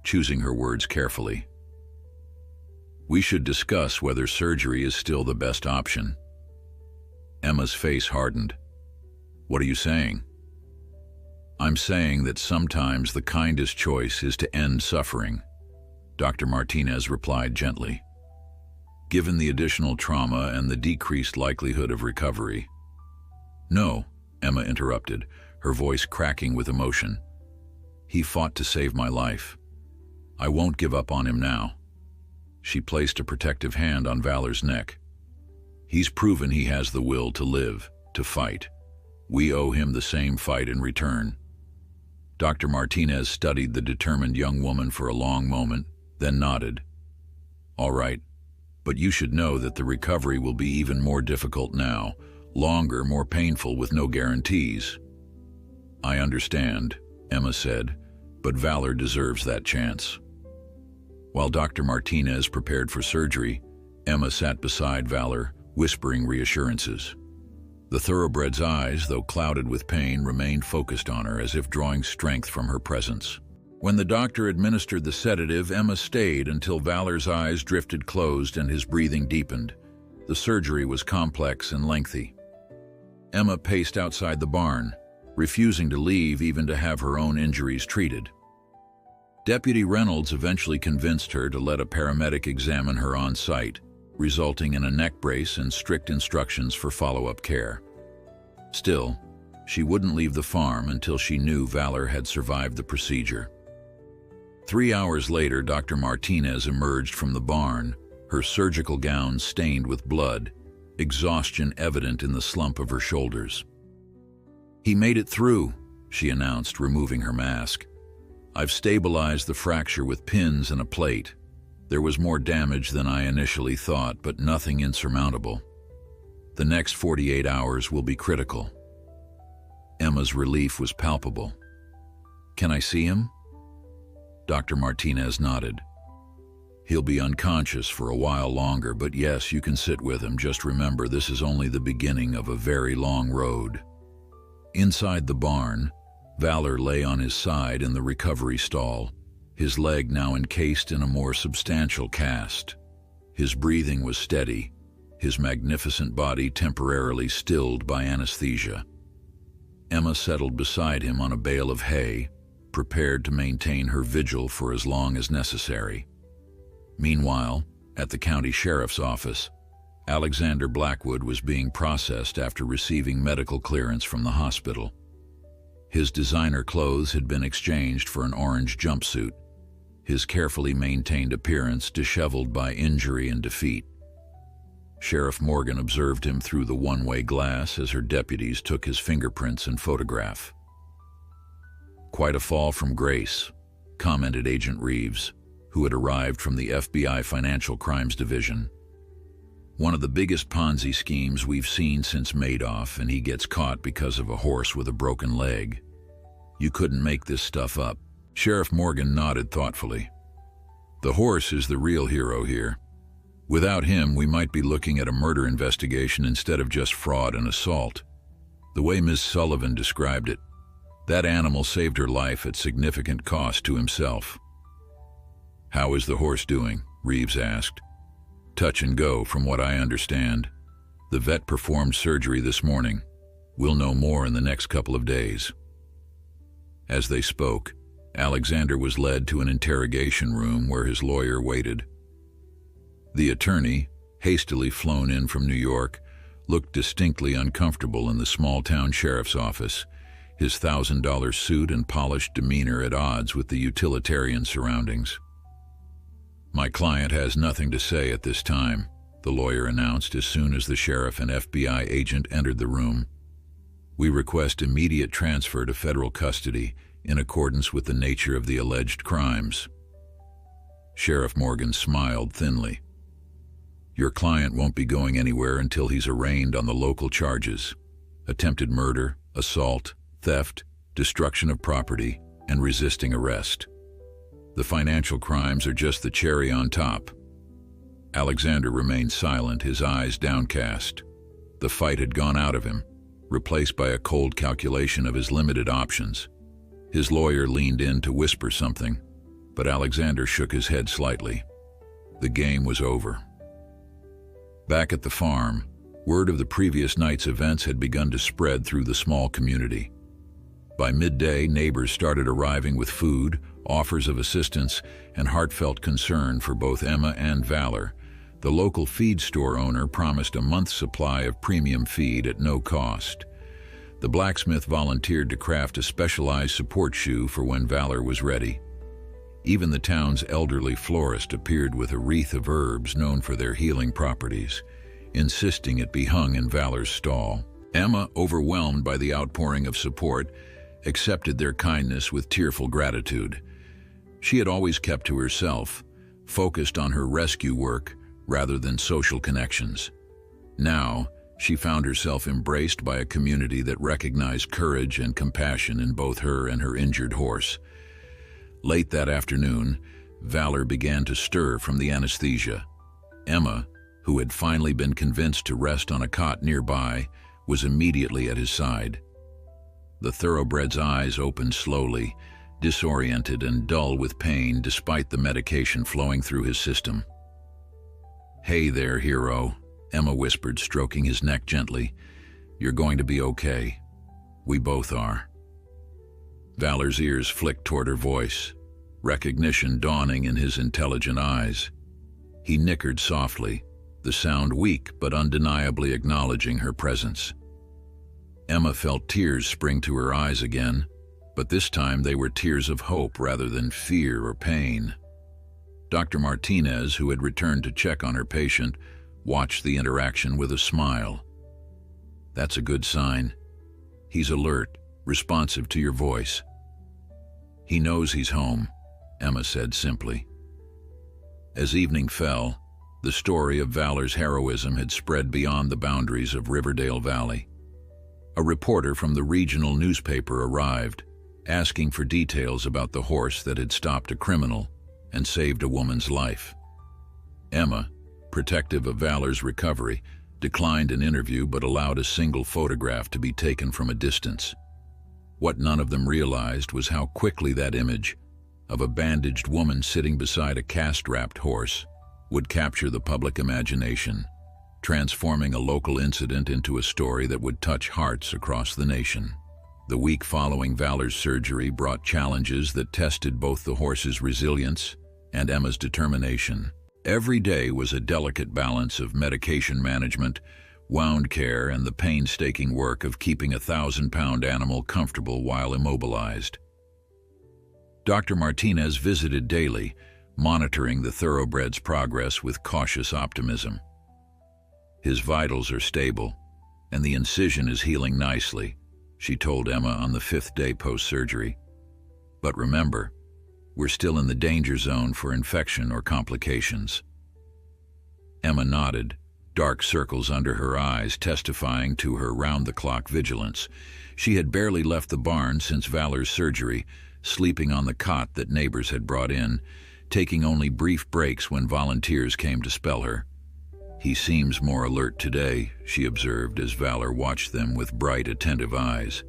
choosing her words carefully. We should discuss whether surgery is still the best option. Emma's face hardened. What are you saying? I'm saying that sometimes the kindest choice is to end suffering, Dr. Martinez replied gently. Given the additional trauma and the decreased likelihood of recovery. No, Emma interrupted, her voice cracking with emotion. He fought to save my life. I won't give up on him now. She placed a protective hand on Valor's neck. He's proven he has the will to live, to fight. We owe him the same fight in return. Dr. Martinez studied the determined young woman for a long moment, then nodded. All right, but you should know that the recovery will be even more difficult now, longer, more painful with no guarantees. I understand, Emma said, but Valor deserves that chance. While Dr. Martinez prepared for surgery, Emma sat beside Valor, whispering reassurances. The thoroughbred's eyes, though clouded with pain, remained focused on her as if drawing strength from her presence. When the doctor administered the sedative, Emma stayed until Valor's eyes drifted closed and his breathing deepened. The surgery was complex and lengthy. Emma paced outside the barn, refusing to leave even to have her own injuries treated. Deputy Reynolds eventually convinced her to let a paramedic examine her on site, resulting in a neck brace and strict instructions for follow-up care. Still, she wouldn't leave the farm until she knew Valor had survived the procedure. 3 hours later, Dr. Martinez emerged from the barn, her surgical gown stained with blood, exhaustion evident in the slump of her shoulders. He made it through, she announced, removing her mask. I've stabilized the fracture with pins and a plate. There was more damage than I initially thought, but nothing insurmountable. The next 48 hours will be critical. Emma's relief was palpable. Can I see him? Dr. Martinez nodded. He'll be unconscious for a while longer, but yes, you can sit with him. Just remember, this is only the beginning of a very long road. Inside the barn, Valor lay on his side in the recovery stall, his leg now encased in a more substantial cast. His breathing was steady, his magnificent body temporarily stilled by anesthesia. Emma settled beside him on a bale of hay, prepared to maintain her vigil for as long as necessary. Meanwhile, at the county sheriff's office, Alexander Blackwood was being processed after receiving medical clearance from the hospital. His designer clothes had been exchanged for an orange jumpsuit, his carefully maintained appearance disheveled by injury and defeat. Sheriff Morgan observed him through the one-way glass as her deputies took his fingerprints and photograph. Quite a fall from grace, commented Agent Reeves, who had arrived from the FBI Financial Crimes Division. One of the biggest Ponzi schemes we've seen since Madoff, and he gets caught because of a horse with a broken leg. You couldn't make this stuff up. Sheriff Morgan nodded thoughtfully. The horse is the real hero here. Without him, we might be looking at a murder investigation instead of just fraud and assault. The way Ms. Sullivan described it, that animal saved her life at significant cost to himself. How is the horse doing? Reeves asked. Touch and go, from what I understand. The vet performed surgery this morning. We'll know more in the next couple of days. As they spoke, Alexander was led to an interrogation room where his lawyer waited. The attorney, hastily flown in from New York, looked distinctly uncomfortable in the small-town sheriff's office, his $1,000 suit and polished demeanor at odds with the utilitarian surroundings. "My client has nothing to say at this time," the lawyer announced as soon as the sheriff and FBI agent entered the room. "We request immediate transfer to federal custody in accordance with the nature of the alleged crimes." Sheriff Morgan smiled thinly. "Your client won't be going anywhere until he's arraigned on the local charges: attempted murder, assault, theft, destruction of property, and resisting arrest. The financial crimes are just the cherry on top." Alexander remained silent, his eyes downcast. The fight had gone out of him, replaced by a cold calculation of his limited options. His lawyer leaned in to whisper something, but Alexander shook his head slightly. The game was over. Back at the farm, word of the previous night's events had begun to spread through the small community. By midday, neighbors started arriving with food, offers of assistance, and heartfelt concern for both Emma and Valor. The local feed store owner promised a month's supply of premium feed at no cost. The blacksmith volunteered to craft a specialized support shoe for when Valor was ready. Even the town's elderly florist appeared with a wreath of herbs known for their healing properties, insisting it be hung in Valor's stall. Emma, overwhelmed by the outpouring of support, accepted their kindness with tearful gratitude. She had always kept to herself, focused on her rescue work rather than social connections. Now, she found herself embraced by a community that recognized courage and compassion in both her and her injured horse. Late that afternoon, Valor began to stir from the anesthesia. Emma, who had finally been convinced to rest on a cot nearby, was immediately at his side. The thoroughbred's eyes opened slowly, disoriented and dull with pain despite the medication flowing through his system. "Hey there, hero," Emma whispered, stroking his neck gently. "You're going to be okay. We both are." Valor's ears flicked toward her voice, recognition dawning in his intelligent eyes. He nickered softly, the sound weak but undeniably acknowledging her presence. Emma felt tears spring to her eyes again, but this time they were tears of hope rather than fear or pain. Dr. Martinez, who had returned to check on her patient, watched the interaction with a smile. "That's a good sign. He's alert, responsive to your voice." "He knows he's home," Emma said simply. As evening fell, the story of Valor's heroism had spread beyond the boundaries of Riverdale Valley. A reporter from the regional newspaper arrived, asking for details about the horse that had stopped a criminal and saved a woman's life. Emma, protective of Valor's recovery, declined an interview but allowed a single photograph to be taken from a distance. What none of them realized was how quickly that image, of a bandaged woman sitting beside a cast-wrapped horse, would capture the public imagination, transforming a local incident into a story that would touch hearts across the nation. The week following Valor's surgery brought challenges that tested both the horse's resilience and Emma's determination. Every day was a delicate balance of medication management, wound care, and the painstaking work of keeping a 1,000-pound animal comfortable while immobilized. Dr. Martinez visited daily, monitoring the thoroughbred's progress with cautious optimism. "His vitals are stable, and the incision is healing nicely," she told Emma on the 5th day post-surgery. "But remember, we're still in the danger zone for infection or complications." Emma nodded, dark circles under her eyes testifying to her round-the-clock vigilance. She had barely left the barn since Valor's surgery, sleeping on the cot that neighbors had brought in, taking only brief breaks when volunteers came to spell her. "He seems more alert today," she observed as Valor watched them with bright, attentive eyes.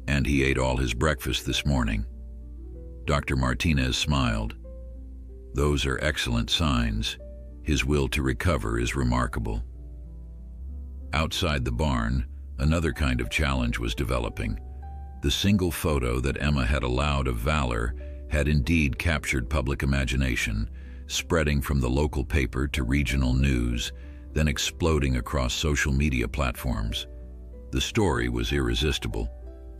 "And he ate all his breakfast this morning." Dr. Martinez smiled. "Those are excellent signs. His will to recover is remarkable." Outside the barn, another kind of challenge was developing. The single photo that Emma had allowed of Valor had indeed captured public imagination, spreading from the local paper to regional news, then exploding across social media platforms. The story was irresistible.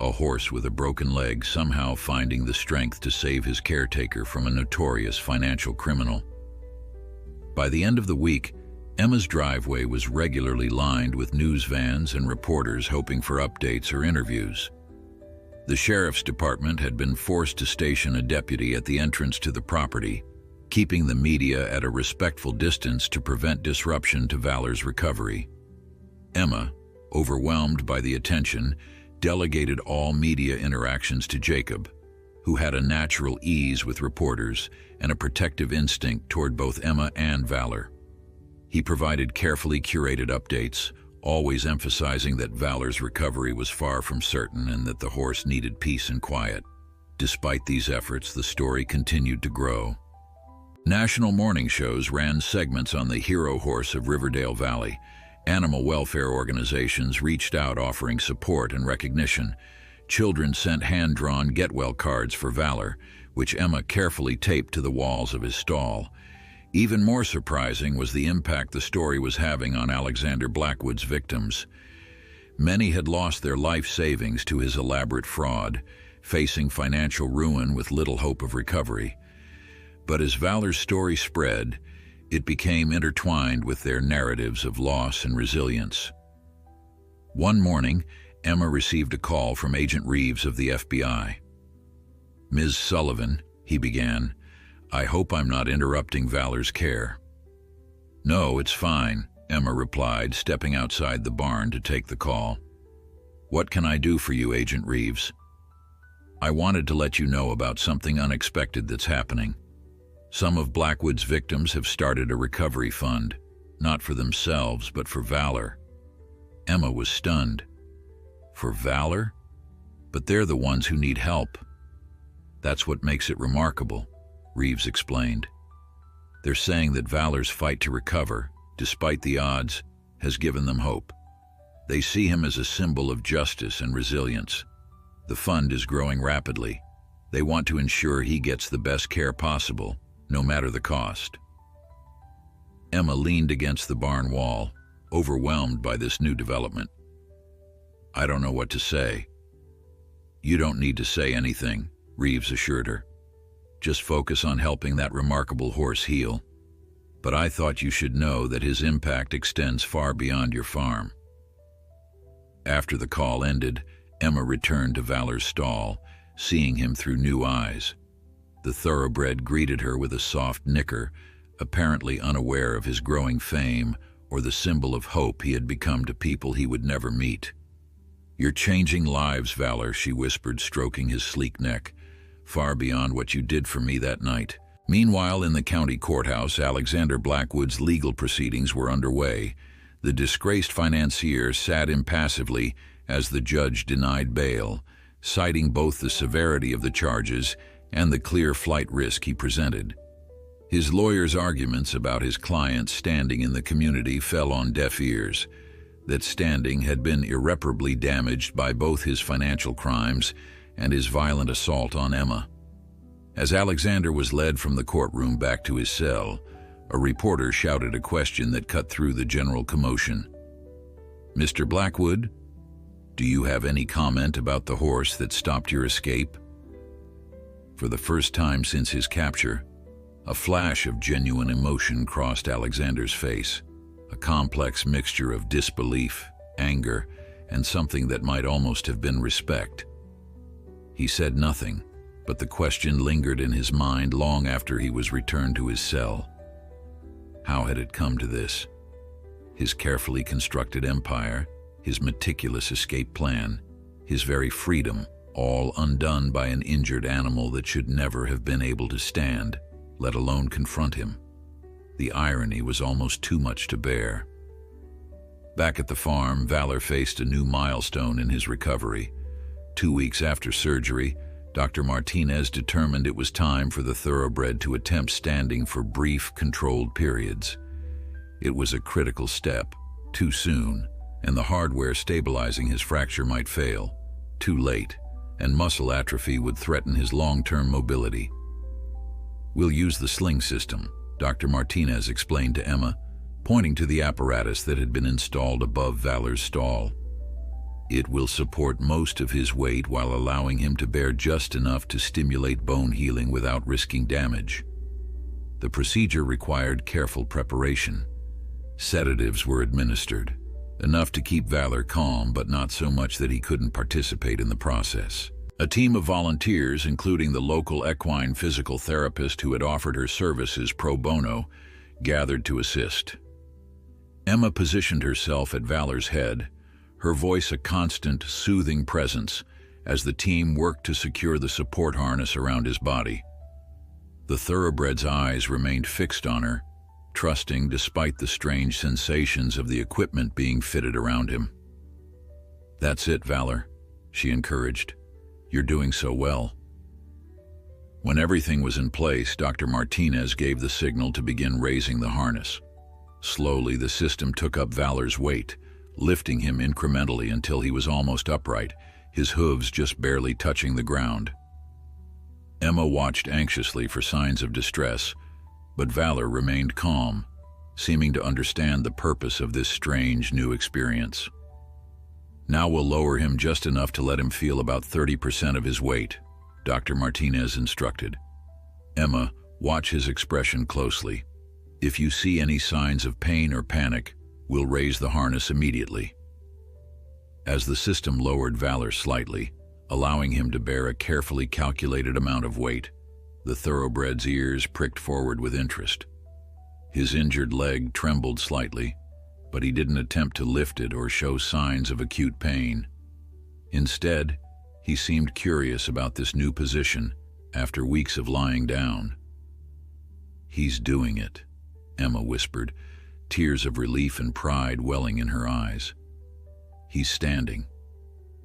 A horse with a broken leg somehow finding the strength to save his caretaker from a notorious financial criminal. By the end of the week, Emma's driveway was regularly lined with news vans and reporters hoping for updates or interviews. The sheriff's department had been forced to station a deputy at the entrance to the property, keeping the media at a respectful distance to prevent disruption to Valor's recovery. Emma, overwhelmed by the attention, delegated all media interactions to Jacob, who had a natural ease with reporters and a protective instinct toward both Emma and Valor. He provided carefully curated updates, always emphasizing that Valor's recovery was far from certain and that the horse needed peace and quiet. Despite these efforts, the story continued to grow. National morning shows ran segments on the hero horse of Riverdale Valley. Animal welfare organizations reached out offering support and recognition. Children sent hand-drawn get-well cards for Valor, which Emma carefully taped to the walls of his stall. Even more surprising was the impact the story was having on Alexander Blackwood's victims. Many had lost their life savings to his elaborate fraud, facing financial ruin with little hope of recovery. But as Valor's story spread, it became intertwined with their narratives of loss and resilience. One morning, Emma received a call from Agent Reeves of the FBI. "Ms. Sullivan," he began, "I hope I'm not interrupting Valor's care." "No, it's fine," Emma replied, stepping outside the barn to take the call. "What can I do for you, Agent Reeves?" "I wanted to let you know about something unexpected that's happening. Some of Blackwood's victims have started a recovery fund, not for themselves, but for Valor." Emma was stunned. "For Valor? But they're the ones who need help." "That's what makes it remarkable," Reeves explained. "They're saying that Valor's fight to recover, despite the odds, has given them hope. They see him as a symbol of justice and resilience. The fund is growing rapidly. They want to ensure he gets the best care possible, no matter the cost." Emma leaned against the barn wall, overwhelmed by this new development. "I don't know what to say." "You don't need to say anything," Reeves assured her. "Just focus on helping that remarkable horse heal. But I thought you should know that his impact extends far beyond your farm." After the call ended, Emma returned to Valor's stall, seeing him through new eyes. The thoroughbred greeted her with a soft nicker, apparently unaware of his growing fame or the symbol of hope he had become to people he would never meet. "You're changing lives, Valor," she whispered, stroking his sleek neck, "far beyond what you did for me that night." Meanwhile, in the county courthouse, Alexander Blackwood's legal proceedings were underway. The disgraced financier sat impassively as the judge denied bail, citing both the severity of the charges and the clear flight risk he presented. His lawyer's arguments about his client's standing in the community fell on deaf ears. That standing had been irreparably damaged by both his financial crimes and his violent assault on Emma. As Alexander was led from the courtroom back to his cell, a reporter shouted a question that cut through the general commotion. "Mr. Blackwood, do you have any comment about the horse that stopped your escape?" For the first time since his capture, a flash of genuine emotion crossed Alexander's face, a complex mixture of disbelief, anger, and something that might almost have been respect. He said nothing, but the question lingered in his mind long after he was returned to his cell. How had it come to this? His carefully constructed empire, his meticulous escape plan, his very freedom, all undone by an injured animal that should never have been able to stand, let alone confront him. The irony was almost too much to bear. Back at the farm, Valor faced a new milestone in his recovery. 2 weeks after surgery, Dr. Martinez determined it was time for the thoroughbred to attempt standing for brief, controlled periods. It was a critical step, too soon, and the hardware stabilizing his fracture might fail. Too late, and muscle atrophy would threaten his long-term mobility. "We'll use the sling system," Dr. Martinez explained to Emma, pointing to the apparatus that had been installed above Valor's stall. It will support most of his weight while allowing him to bear just enough to stimulate bone healing without risking damage. The procedure required careful preparation. Sedatives were administered, enough to keep Valor calm, but not so much that he couldn't participate in the process. A team of volunteers, including the local equine physical therapist who had offered her services pro bono, gathered to assist. Emma positioned herself at Valor's head, her voice a constant, soothing presence as the team worked to secure the support harness around his body. The thoroughbred's eyes remained fixed on her, trusting despite the strange sensations of the equipment being fitted around him. "That's it, Valor," she encouraged. "You're doing so well." When everything was in place, Dr. Martinez gave the signal to begin raising the harness. Slowly, the system took up Valor's weight, lifting him incrementally until he was almost upright, his hooves just barely touching the ground. Emma watched anxiously for signs of distress, but Valor remained calm, seeming to understand the purpose of this strange new experience. "Now we'll lower him just enough to let him feel about 30% of his weight," Dr. Martinez instructed. "Emma, watch his expression closely. If you see any signs of pain or panic, we'll raise the harness immediately." As the system lowered Valor slightly, allowing him to bear a carefully calculated amount of weight, the thoroughbred's ears pricked forward with interest. His injured leg trembled slightly, but he didn't attempt to lift it or show signs of acute pain. Instead, he seemed curious about this new position after weeks of lying down. "He's doing it," Emma whispered, tears of relief and pride welling in her eyes. "He's standing."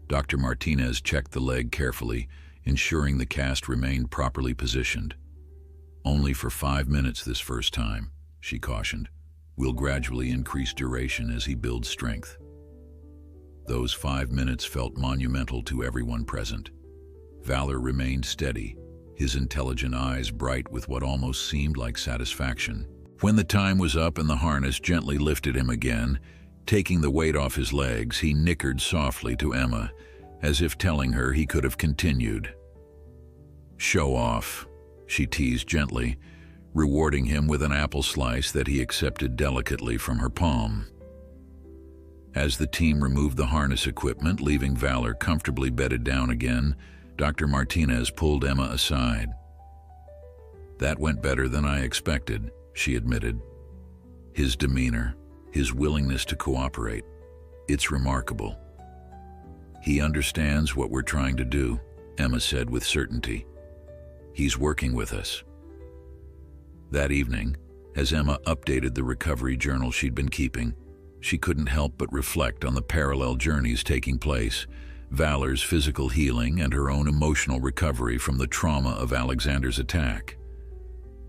Dr. Martinez checked the leg carefully, ensuring the cast remained properly positioned. "Only for 5 minutes this first time," she cautioned. "We'll gradually increase duration as he builds strength." Those 5 minutes felt monumental to everyone present. Valor remained steady, his intelligent eyes bright with what almost seemed like satisfaction. When the time was up and the harness gently lifted him again, taking the weight off his legs, he nickered softly to Emma, as if telling her he could have continued. "Show off," she teased gently, rewarding him with an apple slice that he accepted delicately from her palm. As the team removed the harness equipment, leaving Valor comfortably bedded down again, Dr. Martinez pulled Emma aside. "That went better than I expected," she admitted. "His demeanor, his willingness to cooperate, it's remarkable." "He understands what we're trying to do," Emma said with certainty. "He's working with us." That evening, as Emma updated the recovery journal she'd been keeping, she couldn't help but reflect on the parallel journeys taking place, Valor's physical healing and her own emotional recovery from the trauma of Alexander's attack.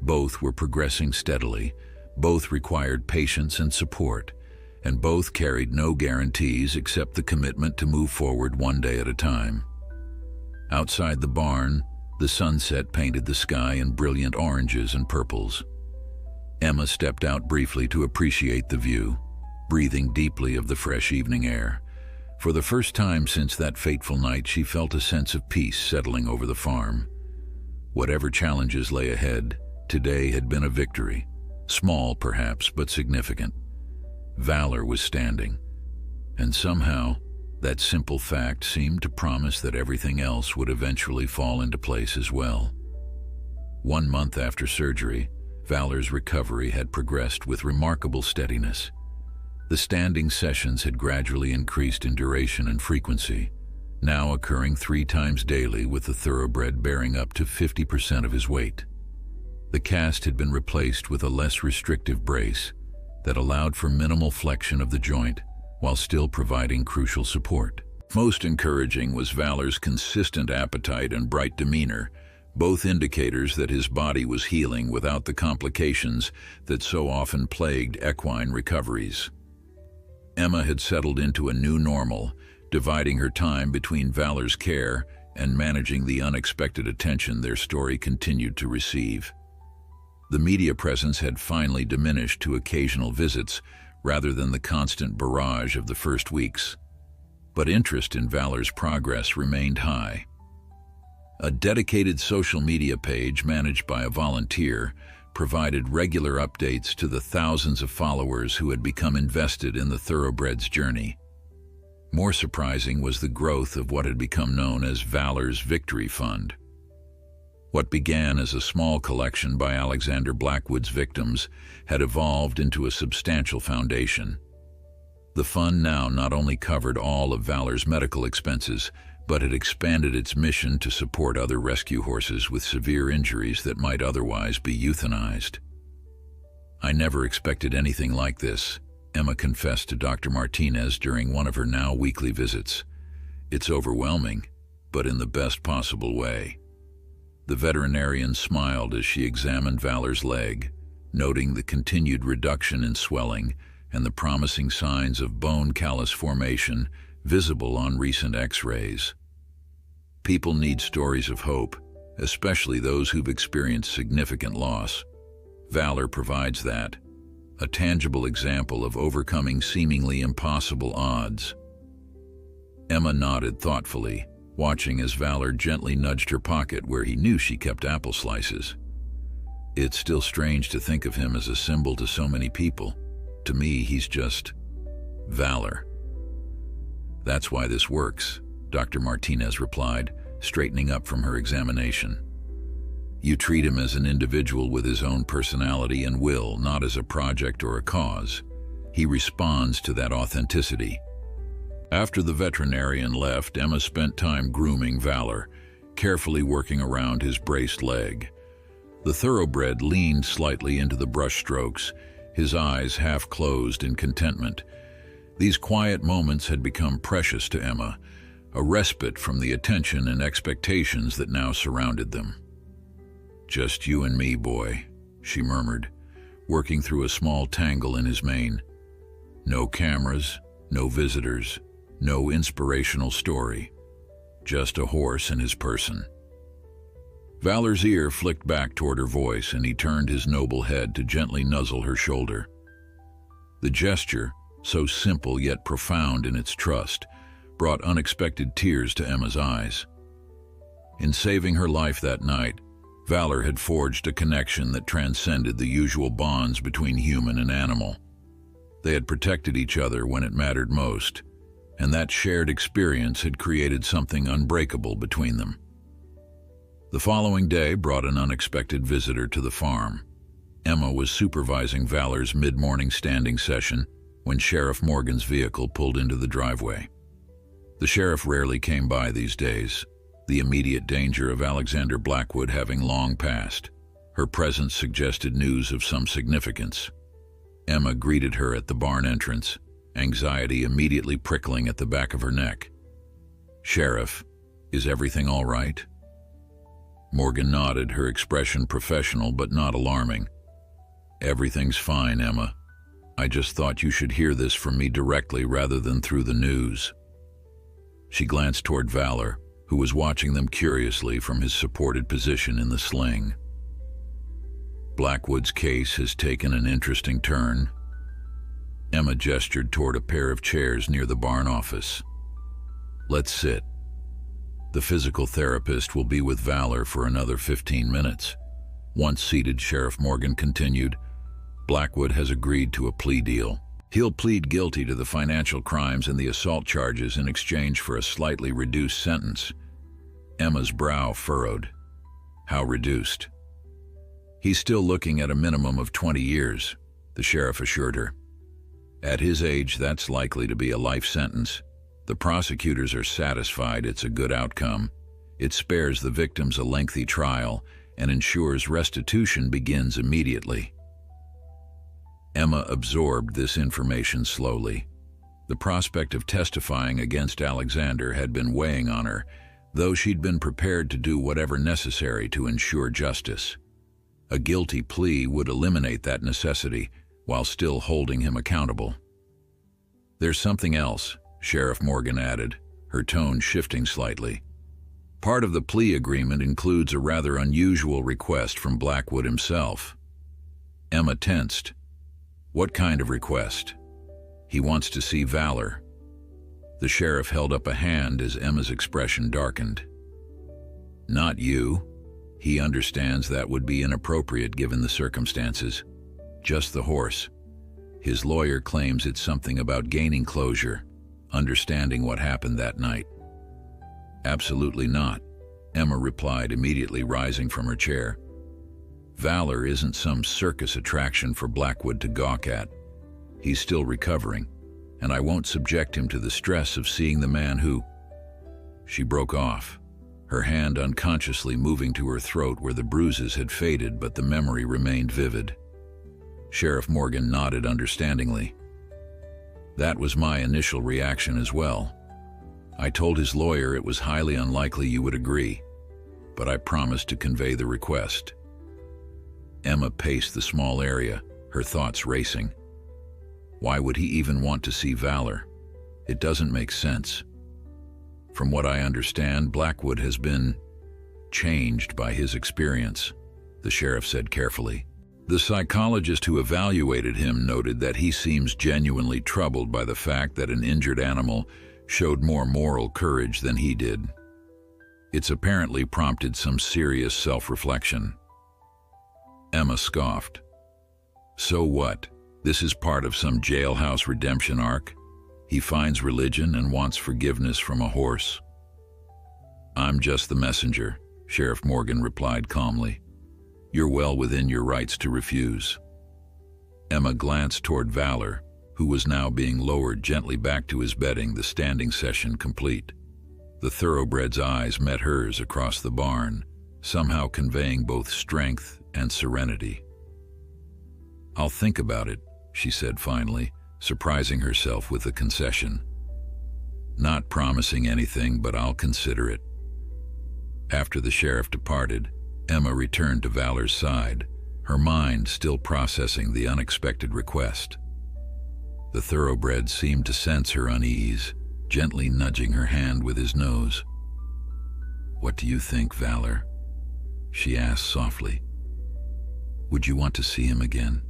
Both were progressing steadily, both required patience and support, and both carried no guarantees except the commitment to move forward one day at a time. Outside the barn, the sunset painted the sky in brilliant oranges and purples. Emma stepped out briefly to appreciate the view, breathing deeply of the fresh evening air. For the first time since that fateful night, she felt a sense of peace settling over the farm. Whatever challenges lay ahead, today had been a victory. Small, perhaps, but significant. Valor was standing, and somehow, that simple fact seemed to promise that everything else would eventually fall into place as well. 1 month after surgery, Valor's recovery had progressed with remarkable steadiness. The standing sessions had gradually increased in duration and frequency, now occurring 3 times daily, with the thoroughbred bearing up to 50% of his weight. The cast had been replaced with a less restrictive brace that allowed for minimal flexion of the joint while still providing crucial support. Most encouraging was Valor's consistent appetite and bright demeanor, both indicators that his body was healing without the complications that so often plagued equine recoveries. Emma had settled into a new normal, dividing her time between Valor's care and managing the unexpected attention their story continued to receive. The media presence had finally diminished to occasional visits rather than the constant barrage of the first weeks. But interest in Valor's progress remained high. A dedicated social media page managed by a volunteer provided regular updates to the thousands of followers who had become invested in the thoroughbred's journey. More surprising was the growth of what had become known as Valor's Victory Fund. What began as a small collection by Alexander Blackwood's victims had evolved into a substantial foundation. The fund now not only covered all of Valor's medical expenses, but had expanded its mission to support other rescue horses with severe injuries that might otherwise be euthanized. "I never expected anything like this," Emma confessed to Dr. Martinez during one of her now weekly visits. "It's overwhelming, but in the best possible way." The veterinarian smiled as she examined Valor's leg, noting the continued reduction in swelling and the promising signs of bone callus formation visible on recent X-rays. People need stories of hope, especially those who've experienced significant loss. Valor provides that, a tangible example of overcoming seemingly impossible odds. Emma nodded thoughtfully, watching as Valor gently nudged her pocket where he knew she kept apple slices. "It's still strange to think of him as a symbol to so many people. To me, he's just Valor." "That's why this works," Dr. Martinez replied, straightening up from her examination. "You treat him as an individual with his own personality and will, not as a project or a cause. He responds to that authenticity." After the veterinarian left, Emma spent time grooming Valor, carefully working around his braced leg. The thoroughbred leaned slightly into the brushstrokes, his eyes half closed in contentment. These quiet moments had become precious to Emma, a respite from the attention and expectations that now surrounded them. "Just you and me, boy," she murmured, working through a small tangle in his mane. "No cameras, no visitors, no inspirational story. Just a horse and his person." Valor's ear flicked back toward her voice, and he turned his noble head to gently nuzzle her shoulder. The gesture, so simple yet profound in its trust, brought unexpected tears to Emma's eyes. In saving her life that night, Valor had forged a connection that transcended the usual bonds between human and animal. They had protected each other when it mattered most, and that shared experience had created something unbreakable between them. The following day brought an unexpected visitor to the farm. Emma was supervising Valor's mid-morning standing session when Sheriff Morgan's vehicle pulled into the driveway. The sheriff rarely came by these days, the immediate danger of Alexander Blackwood having long passed. Her presence suggested news of some significance. Emma greeted her at the barn entrance, anxiety immediately prickling at the back of her neck. "Sheriff, is everything all right?" Morgan nodded, her expression professional but not alarming. "Everything's fine, Emma. I just thought you should hear this from me directly rather than through the news." She glanced toward Valor, who was watching them curiously from his supported position in the sling. "Blackwood's case has taken an interesting turn." Emma gestured toward a pair of chairs near the barn office. "Let's sit. The physical therapist will be with Valor for another 15 minutes. Once seated, Sheriff Morgan continued, "Blackwood has agreed to a plea deal. He'll plead guilty to the financial crimes and the assault charges in exchange for a slightly reduced sentence." Emma's brow furrowed. "How reduced?" "He's still looking at a minimum of 20 years, the sheriff assured her. "At his age, that's likely to be a life sentence. The prosecutors are satisfied it's a good outcome. It spares the victims a lengthy trial and ensures restitution begins immediately." Emma absorbed this information slowly. The prospect of testifying against Alexander had been weighing on her, though she'd been prepared to do whatever necessary to ensure justice. A guilty plea would eliminate that necessity while still holding him accountable. "There's something else," Sheriff Morgan added, her tone shifting slightly. "Part of the plea agreement includes a rather unusual request from Blackwood himself." Emma tensed. What kind of request? He wants to see Valor. The sheriff held up a hand as Emma's expression darkened. Not you. He understands that would be inappropriate given the circumstances. Just the horse. His lawyer claims it's something about gaining closure, understanding what happened that night. Absolutely not, Emma replied, immediately rising from her chair. Valor isn't some circus attraction for Blackwood to gawk at. He's still recovering, and I won't subject him to the stress of seeing the man who... She broke off, her hand unconsciously moving to her throat where the bruises had faded but the memory remained vivid. Sheriff Morgan nodded understandingly. That was my initial reaction as well. I told his lawyer it was highly unlikely you would agree, but I promised to convey the request. Emma paced the small area, her thoughts racing. Why would he even want to see Valor? It doesn't make sense. From what I understand, Blackwood has been changed by his experience, the sheriff said carefully. The psychologist who evaluated him noted that he seems genuinely troubled by the fact that an injured animal showed more moral courage than he did. It's apparently prompted some serious self-reflection. Emma scoffed. So what? This is part of some jailhouse redemption arc? He finds religion and wants forgiveness from a horse. I'm just the messenger, Sheriff Morgan replied calmly. You're well within your rights to refuse. Emma glanced toward Valor, who was now being lowered gently back to his bedding, the standing session complete. The thoroughbred's eyes met hers across the barn, somehow conveying both strength and serenity. I'll think about it, she said finally, surprising herself with the concession. Not promising anything, but I'll consider it. After the sheriff departed, Emma returned to Valor's side, her mind still processing the unexpected request. The thoroughbred seemed to sense her unease, gently nudging her hand with his nose. What do you think, Valor? She asked softly. Would you want to see him again?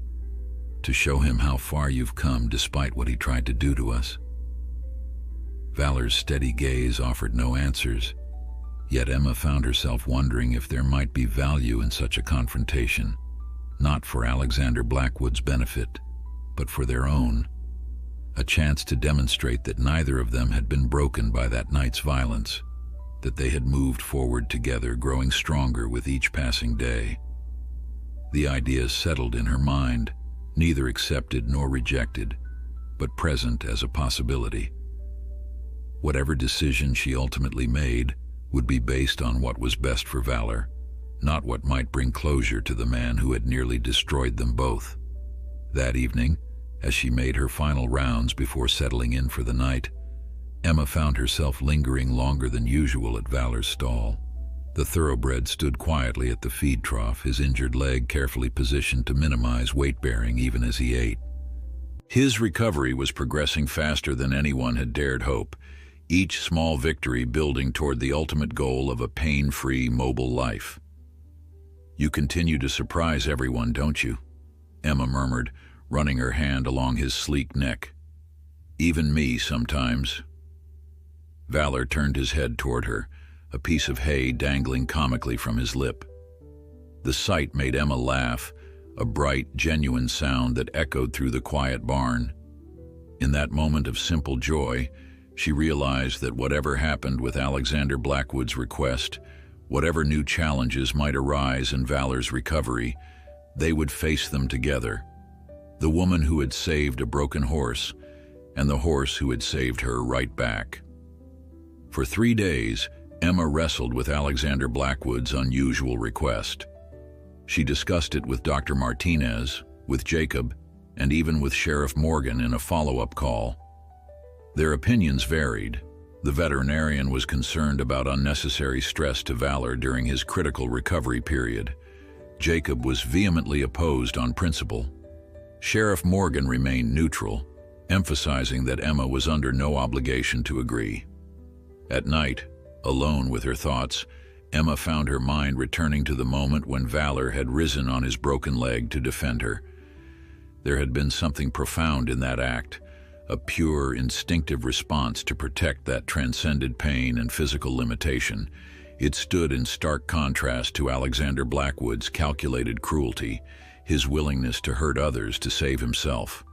To show him how far you've come despite what he tried to do to us? Valor's steady gaze offered no answers, yet Emma found herself wondering if there might be value in such a confrontation, not for Alexander Blackwood's benefit, but for their own. A chance to demonstrate that neither of them had been broken by that night's violence, that they had moved forward together, growing stronger with each passing day. The idea settled in her mind, neither accepted nor rejected, but present as a possibility. Whatever decision she ultimately made would be based on what was best for Valor, not what might bring closure to the man who had nearly destroyed them both. That evening, as she made her final rounds before settling in for the night, Emma found herself lingering longer than usual at Valor's stall. The thoroughbred stood quietly at the feed trough, his injured leg carefully positioned to minimize weight-bearing even as he ate. His recovery was progressing faster than anyone had dared hope, each small victory building toward the ultimate goal of a pain-free, mobile life. You continue to surprise everyone, don't you? Emma murmured, running her hand along his sleek neck. Even me sometimes. Valor turned his head toward her, a piece of hay dangling comically from his lip. The sight made Emma laugh, a bright, genuine sound that echoed through the quiet barn. In that moment of simple joy, she realized that whatever happened with Alexander Blackwood's request, whatever new challenges might arise in Valor's recovery, they would face them together. The woman who had saved a broken horse, and the horse who had saved her right back. For 3 days, Emma wrestled with Alexander Blackwood's unusual request. She discussed it with Dr. Martinez, with Jacob, and even with Sheriff Morgan in a follow-up call. Their opinions varied. The veterinarian was concerned about unnecessary stress to Valor during his critical recovery period. Jacob was vehemently opposed on principle. Sheriff Morgan remained neutral, emphasizing that Emma was under no obligation to agree. At night, alone with her thoughts, Emma found her mind returning to the moment when Valor had risen on his broken leg to defend her, There had been something profound in that act, a pure, instinctive response to protect that transcended pain and physical limitation. It stood in stark contrast to Alexander Blackwood's calculated cruelty, his willingness to hurt others to save himself.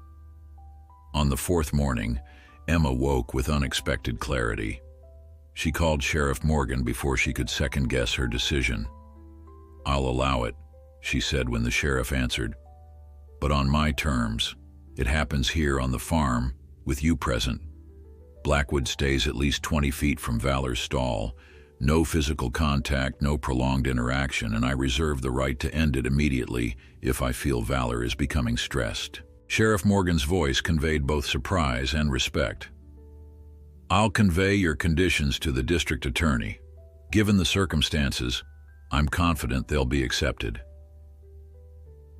On the fourth morning, Emma woke with unexpected clarity. She called Sheriff Morgan before she could second-guess her decision. "I'll allow it," she said when the sheriff answered. "But on my terms. It happens here on the farm, with you present. Blackwood stays at least 20 feet from Valor's stall. No physical contact, no prolonged interaction, and I reserve the right to end it immediately if I feel Valor is becoming stressed." Sheriff Morgan's voice conveyed both surprise and respect. "I'll convey your conditions to the district attorney. Given the circumstances, I'm confident they'll be accepted."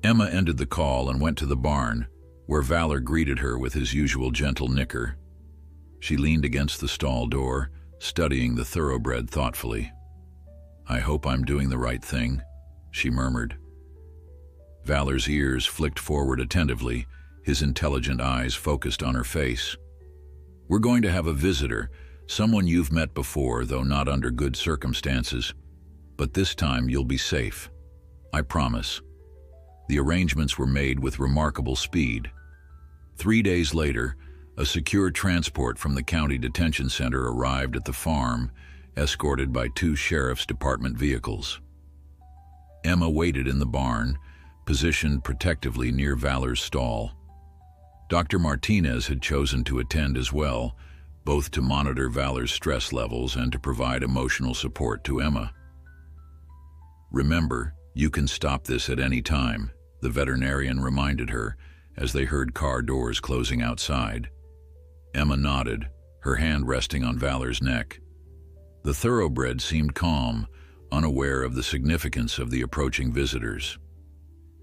Emma ended the call and went to the barn, where Valor greeted her with his usual gentle nicker. She leaned against the stall door, studying the thoroughbred thoughtfully. "I hope I'm doing the right thing," she murmured. Valor's ears flicked forward attentively, his intelligent eyes focused on her face. "We're going to have a visitor, someone you've met before, though not under good circumstances. But this time you'll be safe. I promise." The arrangements were made with remarkable speed. 3 days later, a secure transport from the county detention center arrived at the farm, escorted by 2 sheriff's department vehicles. Emma waited in the barn, positioned protectively near Valor's stall. Dr. Martinez had chosen to attend as well, both to monitor Valor's stress levels and to provide emotional support to Emma. "Remember, you can stop this at any time," the veterinarian reminded her as they heard car doors closing outside. Emma nodded, her hand resting on Valor's neck. The thoroughbred seemed calm, unaware of the significance of the approaching visitors.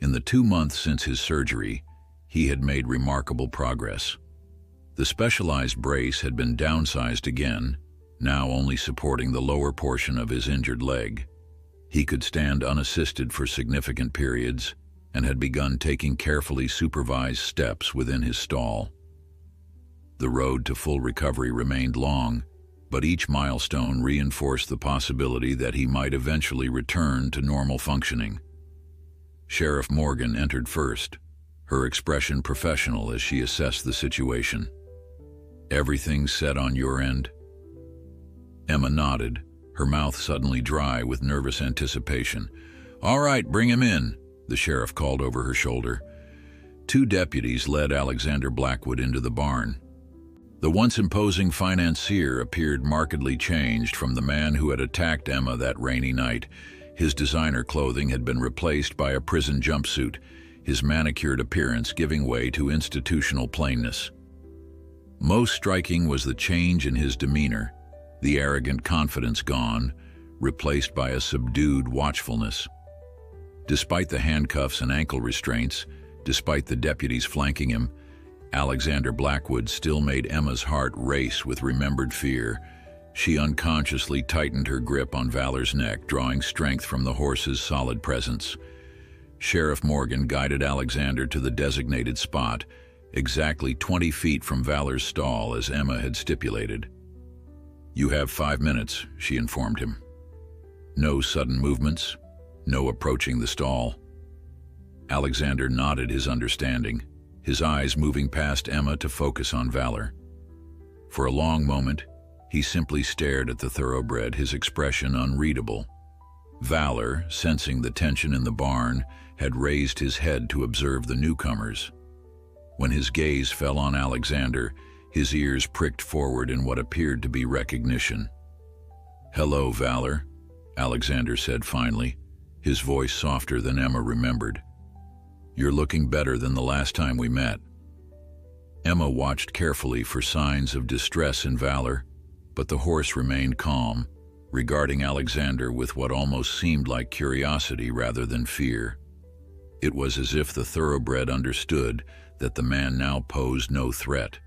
In the 2 months since his surgery, he had made remarkable progress. The specialized brace had been downsized again, now only supporting the lower portion of his injured leg. He could stand unassisted for significant periods and had begun taking carefully supervised steps within his stall. The road to full recovery remained long, but each milestone reinforced the possibility that he might eventually return to normal functioning. Sheriff Morgan entered first, her expression professional as she assessed the situation. "Everything's set on your end?" Emma nodded, her mouth suddenly dry with nervous anticipation. "All right, bring him in," the sheriff called over her shoulder. 2 deputies led Alexander Blackwood into the barn. The once imposing financier appeared markedly changed from the man who had attacked Emma that rainy night. His designer clothing had been replaced by a prison jumpsuit, his manicured appearance giving way to institutional plainness. Most striking was the change in his demeanor, the arrogant confidence gone, replaced by a subdued watchfulness. Despite the handcuffs and ankle restraints, despite the deputies flanking him, Alexander Blackwood still made Emma's heart race with remembered fear. She unconsciously tightened her grip on Valor's neck, drawing strength from the horse's solid presence. Sheriff Morgan guided Alexander to the designated spot, exactly 20 feet from Valor's stall as Emma had stipulated. "You have 5 minutes," she informed him. No sudden movements, no approaching the stall. Alexander nodded his understanding, his eyes moving past Emma to focus on Valor. For a long moment, he simply stared at the thoroughbred, his expression unreadable. Valor, sensing the tension in the barn, had raised his head to observe the newcomers. When his gaze fell on Alexander, his ears pricked forward in what appeared to be recognition. "Hello, Valor," Alexander said finally, his voice softer than Emma remembered. "You're looking better than the last time we met." Emma watched carefully for signs of distress in Valor, but the horse remained calm, regarding Alexander with what almost seemed like curiosity rather than fear. It was as if the thoroughbred understood that the man now posed no threat,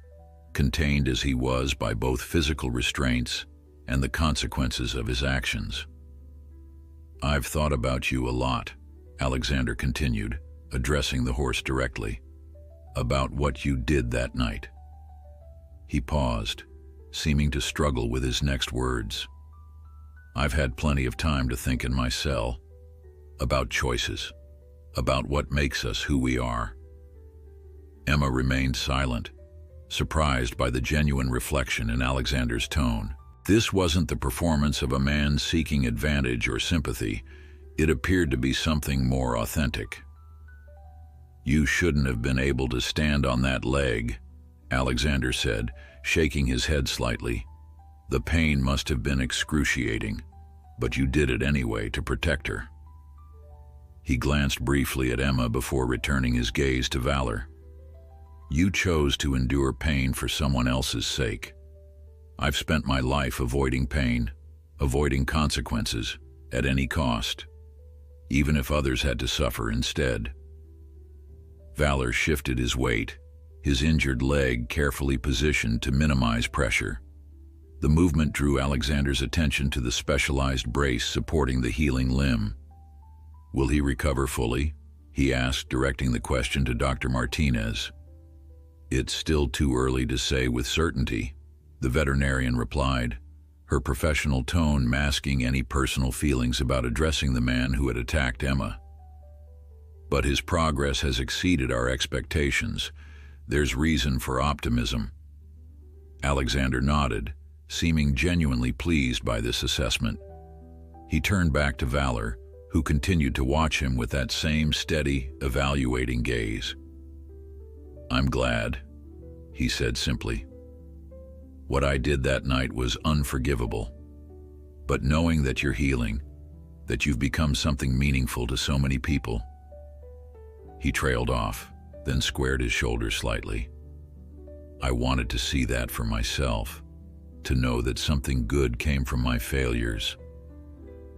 contained as he was by both physical restraints and the consequences of his actions. "I've thought about you a lot," Alexander continued, addressing the horse directly. about what you did that night." He paused, seeming to struggle with his next words. "I've had plenty of time to think in my cell, about choices, about what makes us who we are." Emma remained silent, surprised by the genuine reflection in Alexander's tone. This wasn't the performance of a man seeking advantage or sympathy. It appeared to be something more authentic. "You shouldn't have been able to stand on that leg," Alexander said, shaking his head slightly. "The pain must have been excruciating, but you did it anyway to protect her." He glanced briefly at Emma before returning his gaze to Valor. "You chose to endure pain for someone else's sake. I've spent my life avoiding pain, avoiding consequences, at any cost, even if others had to suffer instead." Valor shifted his weight, his injured leg carefully positioned to minimize pressure. The movement drew Alexander's attention to the specialized brace supporting the healing limb. "Will he recover fully?" he asked, directing the question to Dr. Martinez. "It's still too early to say with certainty," the veterinarian replied, her professional tone masking any personal feelings about addressing the man who had attacked Emma. "But his progress has exceeded our expectations. There's reason for optimism." Alexander nodded, seeming genuinely pleased by this assessment. He turned back to Valor, who continued to watch him with that same steady, evaluating gaze. "I'm glad," he said simply. "What I did that night was unforgivable. But knowing that you're healing, that you've become something meaningful to so many people." He trailed off, then squared his shoulders slightly. "I wanted to see that for myself, to know that something good came from my failures."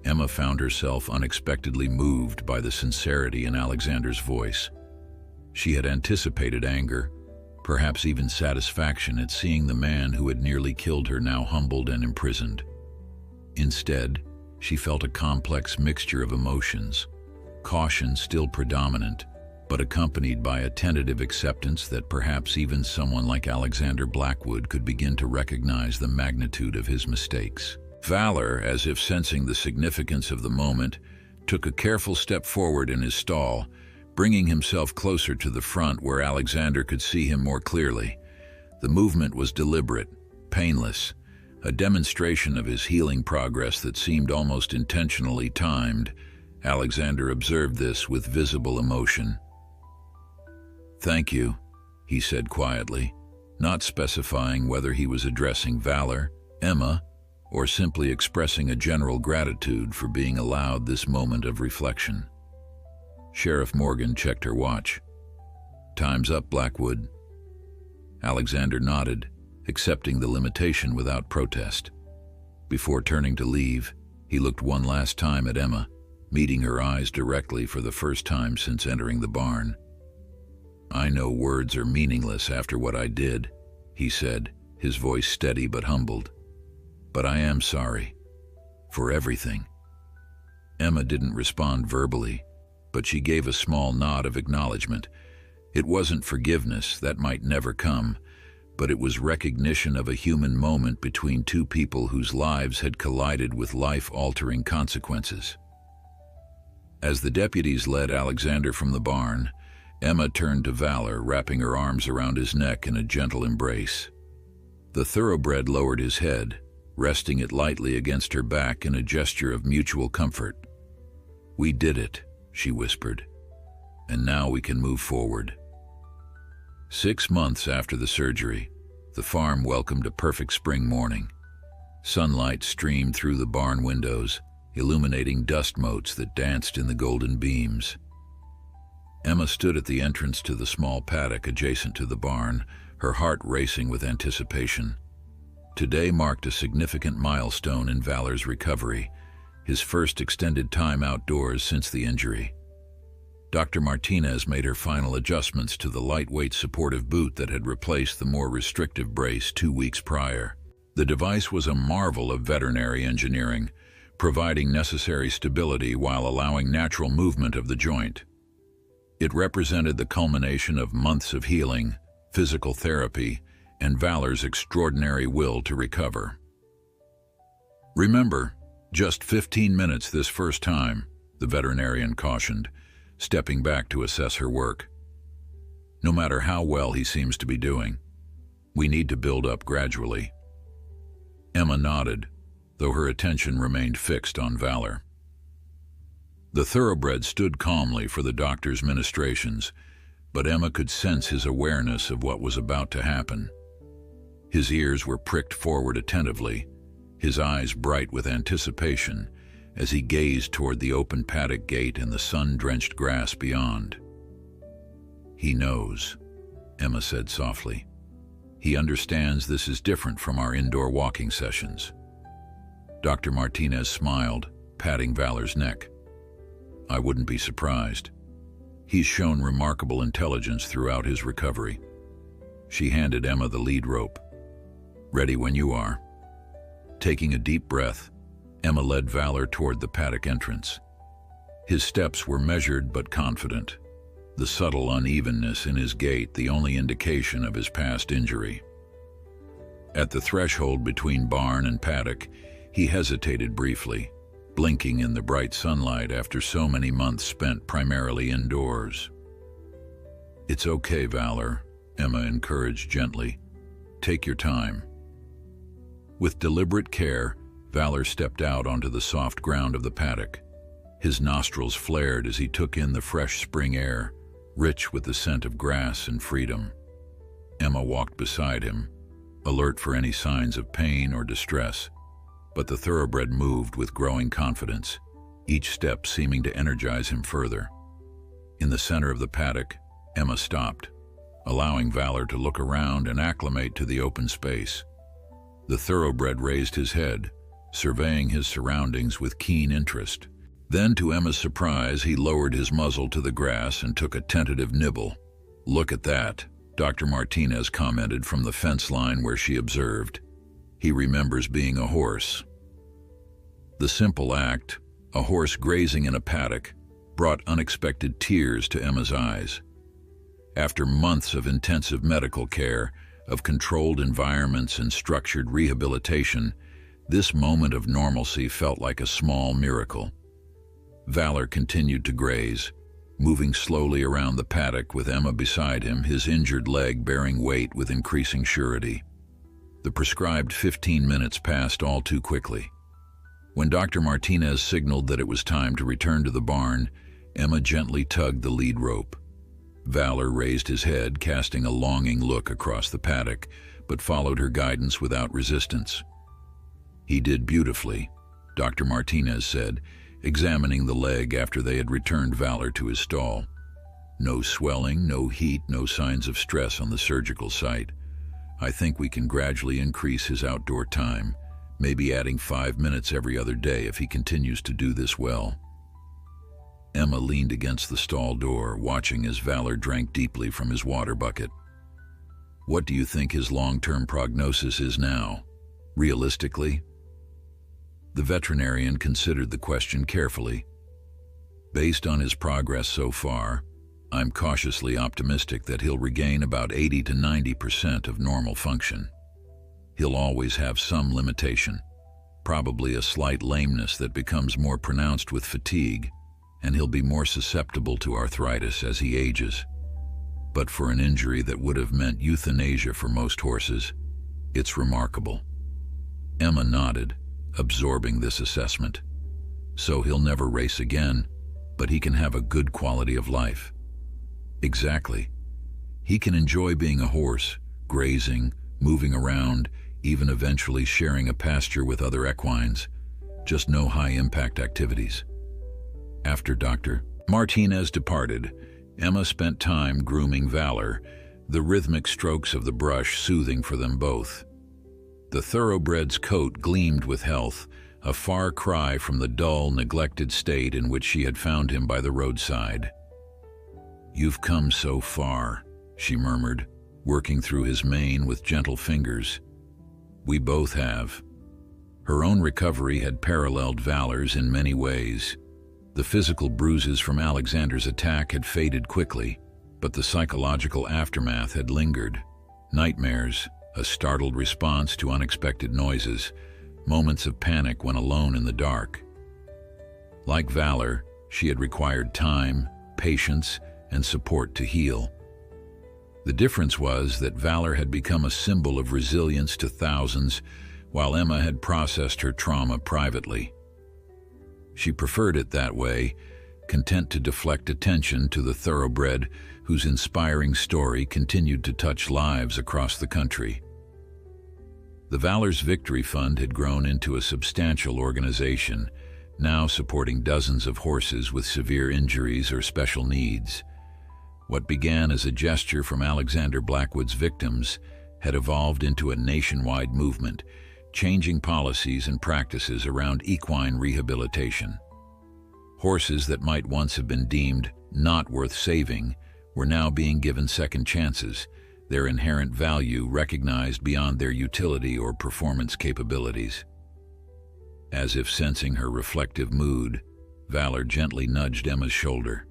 Emma found herself unexpectedly moved by the sincerity in Alexander's voice. She had anticipated anger, perhaps even satisfaction at seeing the man who had nearly killed her now humbled and imprisoned. Instead, she felt a complex mixture of emotions, caution still predominant, but accompanied by a tentative acceptance that perhaps even someone like Alexander Blackwood could begin to recognize the magnitude of his mistakes. Valor, as if sensing the significance of the moment, took a careful step forward in his stall, bringing himself closer to the front where Alexander could see him more clearly. The movement was deliberate, painless, a demonstration of his healing progress that seemed almost intentionally timed. Alexander observed this with visible emotion. "Thank you," he said quietly, not specifying whether he was addressing Valor, Emma, or simply expressing a general gratitude for being allowed this moment of reflection. Sheriff Morgan checked her watch. "Time's up, Blackwood." Alexander nodded, accepting the limitation without protest. Before turning to leave, he looked one last time at Emma, meeting her eyes directly for the first time since entering the barn. "I know words are meaningless after what I did," he said, his voice steady but humbled. "But I am sorry. For everything." Emma didn't respond verbally, but she gave a small nod of acknowledgement. It wasn't forgiveness, that might never come, but it was recognition of a human moment between two people whose lives had collided with life-altering consequences. As the deputies led Alexander from the barn, Emma turned to Valor, wrapping her arms around his neck in a gentle embrace. The thoroughbred lowered his head, resting it lightly against her back in a gesture of mutual comfort. "We did it," she whispered, "and now we can move forward." 6 months after the surgery, the farm welcomed a perfect spring morning. Sunlight streamed through the barn windows, illuminating dust motes that danced in the golden beams. Emma stood at the entrance to the small paddock adjacent to the barn, her heart racing with anticipation. Today marked a significant milestone in Valor's recovery, his first extended time outdoors since the injury. Dr. Martinez made her final adjustments to the lightweight supportive boot that had replaced the more restrictive brace 2 weeks prior. The device was a marvel of veterinary engineering, providing necessary stability while allowing natural movement of the joint. It represented the culmination of months of healing, physical therapy, and Valor's extraordinary will to recover. "Remember, just 15 minutes this first time," the veterinarian cautioned, stepping back to assess her work. "No matter how well he seems to be doing, we need to build up gradually." Emma nodded, though her attention remained fixed on Valor. The thoroughbred stood calmly for the doctor's ministrations, but Emma could sense his awareness of what was about to happen. His ears were pricked forward attentively, his eyes bright with anticipation as he gazed toward the open paddock gate and the sun-drenched grass beyond. "He knows," Emma said softly. "He understands this is different from our indoor walking sessions." Dr. Martinez smiled, patting Valor's neck. "I wouldn't be surprised. He's shown remarkable intelligence throughout his recovery." She handed Emma the lead rope. "Ready when you are." Taking a deep breath, Emma led Valor toward the paddock entrance. His steps were measured but confident, the subtle unevenness in his gait the only indication of his past injury. At the threshold between barn and paddock, he hesitated briefly, blinking in the bright sunlight after so many months spent primarily indoors. "It's okay, Valor," Emma encouraged gently. "Take your time." With deliberate care, Valor stepped out onto the soft ground of the paddock. His nostrils flared as he took in the fresh spring air, rich with the scent of grass and freedom. Emma walked beside him, alert for any signs of pain or distress, but the thoroughbred moved with growing confidence, each step seeming to energize him further. In the center of the paddock, Emma stopped, allowing Valor to look around and acclimate to the open space. The thoroughbred raised his head, surveying his surroundings with keen interest. Then, to Emma's surprise, he lowered his muzzle to the grass and took a tentative nibble. "Look at that," Dr. Martinez commented from the fence line where she observed. "He remembers being a horse." The simple act, a horse grazing in a paddock, brought unexpected tears to Emma's eyes. After months of intensive medical care, of controlled environments and structured rehabilitation, this moment of normalcy felt like a small miracle. Valor continued to graze, moving slowly around the paddock with Emma beside him, his injured leg bearing weight with increasing surety. The prescribed 15 minutes passed all too quickly. When Dr. Martinez signaled that it was time to return to the barn, Emma gently tugged the lead rope. Valor raised his head, casting a longing look across the paddock, but followed her guidance without resistance. "He did beautifully," Dr. Martinez said, examining the leg after they had returned Valor to his stall. "No swelling, no heat, no signs of stress on the surgical site. I think we can gradually increase his outdoor time, maybe adding 5 minutes every other day if he continues to do this well." Emma leaned against the stall door, watching as Valor drank deeply from his water bucket. "What do you think his long-term prognosis is now, realistically?" The veterinarian considered the question carefully. "Based on his progress so far, I'm cautiously optimistic that he'll regain about 80 to 90% of normal function. He'll always have some limitation, probably a slight lameness that becomes more pronounced with fatigue, and he'll be more susceptible to arthritis as he ages. But for an injury that would have meant euthanasia for most horses, it's remarkable." Emma nodded, absorbing this assessment. "So he'll never race again, but he can have a good quality of life." "Exactly. He can enjoy being a horse, grazing, moving around, even eventually sharing a pasture with other equines, just no high-impact activities." After Dr. Martinez departed, Emma spent time grooming Valor, the rhythmic strokes of the brush soothing for them both. The thoroughbred's coat gleamed with health, a far cry from the dull, neglected state in which she had found him by the roadside. "You've come so far," she murmured, working through his mane with gentle fingers. "We both have." Her own recovery had paralleled Valor's in many ways. The physical bruises from Alexander's attack had faded quickly, but the psychological aftermath had lingered. Nightmares, a startled response to unexpected noises, moments of panic when alone in the dark. Like Valor, she had required time, patience, and support to heal. The difference was that Valor had become a symbol of resilience to thousands, while Emma had processed her trauma privately. She preferred it that way, content to deflect attention to the thoroughbred whose inspiring story continued to touch lives across the country. The Valor's Victory Fund had grown into a substantial organization, now supporting dozens of horses with severe injuries or special needs. What began as a gesture from Alexander Blackwood's victims had evolved into a nationwide movement, changing policies and practices around equine rehabilitation. Horses that might once have been deemed not worth saving were now being given second chances, their inherent value recognized beyond their utility or performance capabilities. As if sensing her reflective mood, Valor gently nudged Emma's shoulder.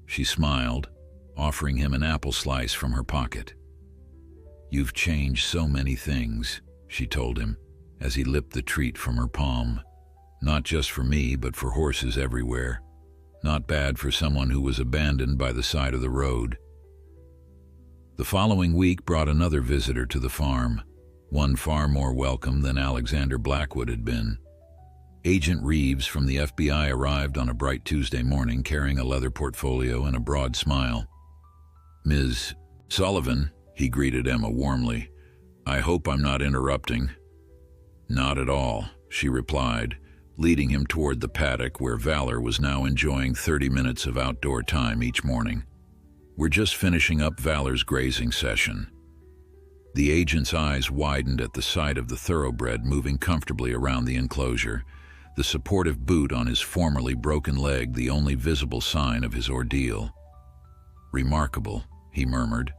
She smiled, offering him an apple slice from her pocket. "You've changed so many things," she told him, as he lipped the treat from her palm. "Not just for me, but for horses everywhere. Not bad for someone who was abandoned by the side of the road." The following week brought another visitor to the farm, one far more welcome than Alexander Blackwood had been. Agent Reeves from the FBI arrived on a bright Tuesday morning carrying a leather portfolio and a broad smile. "Ms. Sullivan," he greeted Emma warmly. "I hope I'm not interrupting." "Not at all," she replied, leading him toward the paddock where Valor was now enjoying 30 minutes of outdoor time each morning. "We're just finishing up Valor's grazing session." The agent's eyes widened at the sight of the thoroughbred moving comfortably around the enclosure, the supportive boot on his formerly broken leg the only visible sign of his ordeal. "Remarkable," he murmured.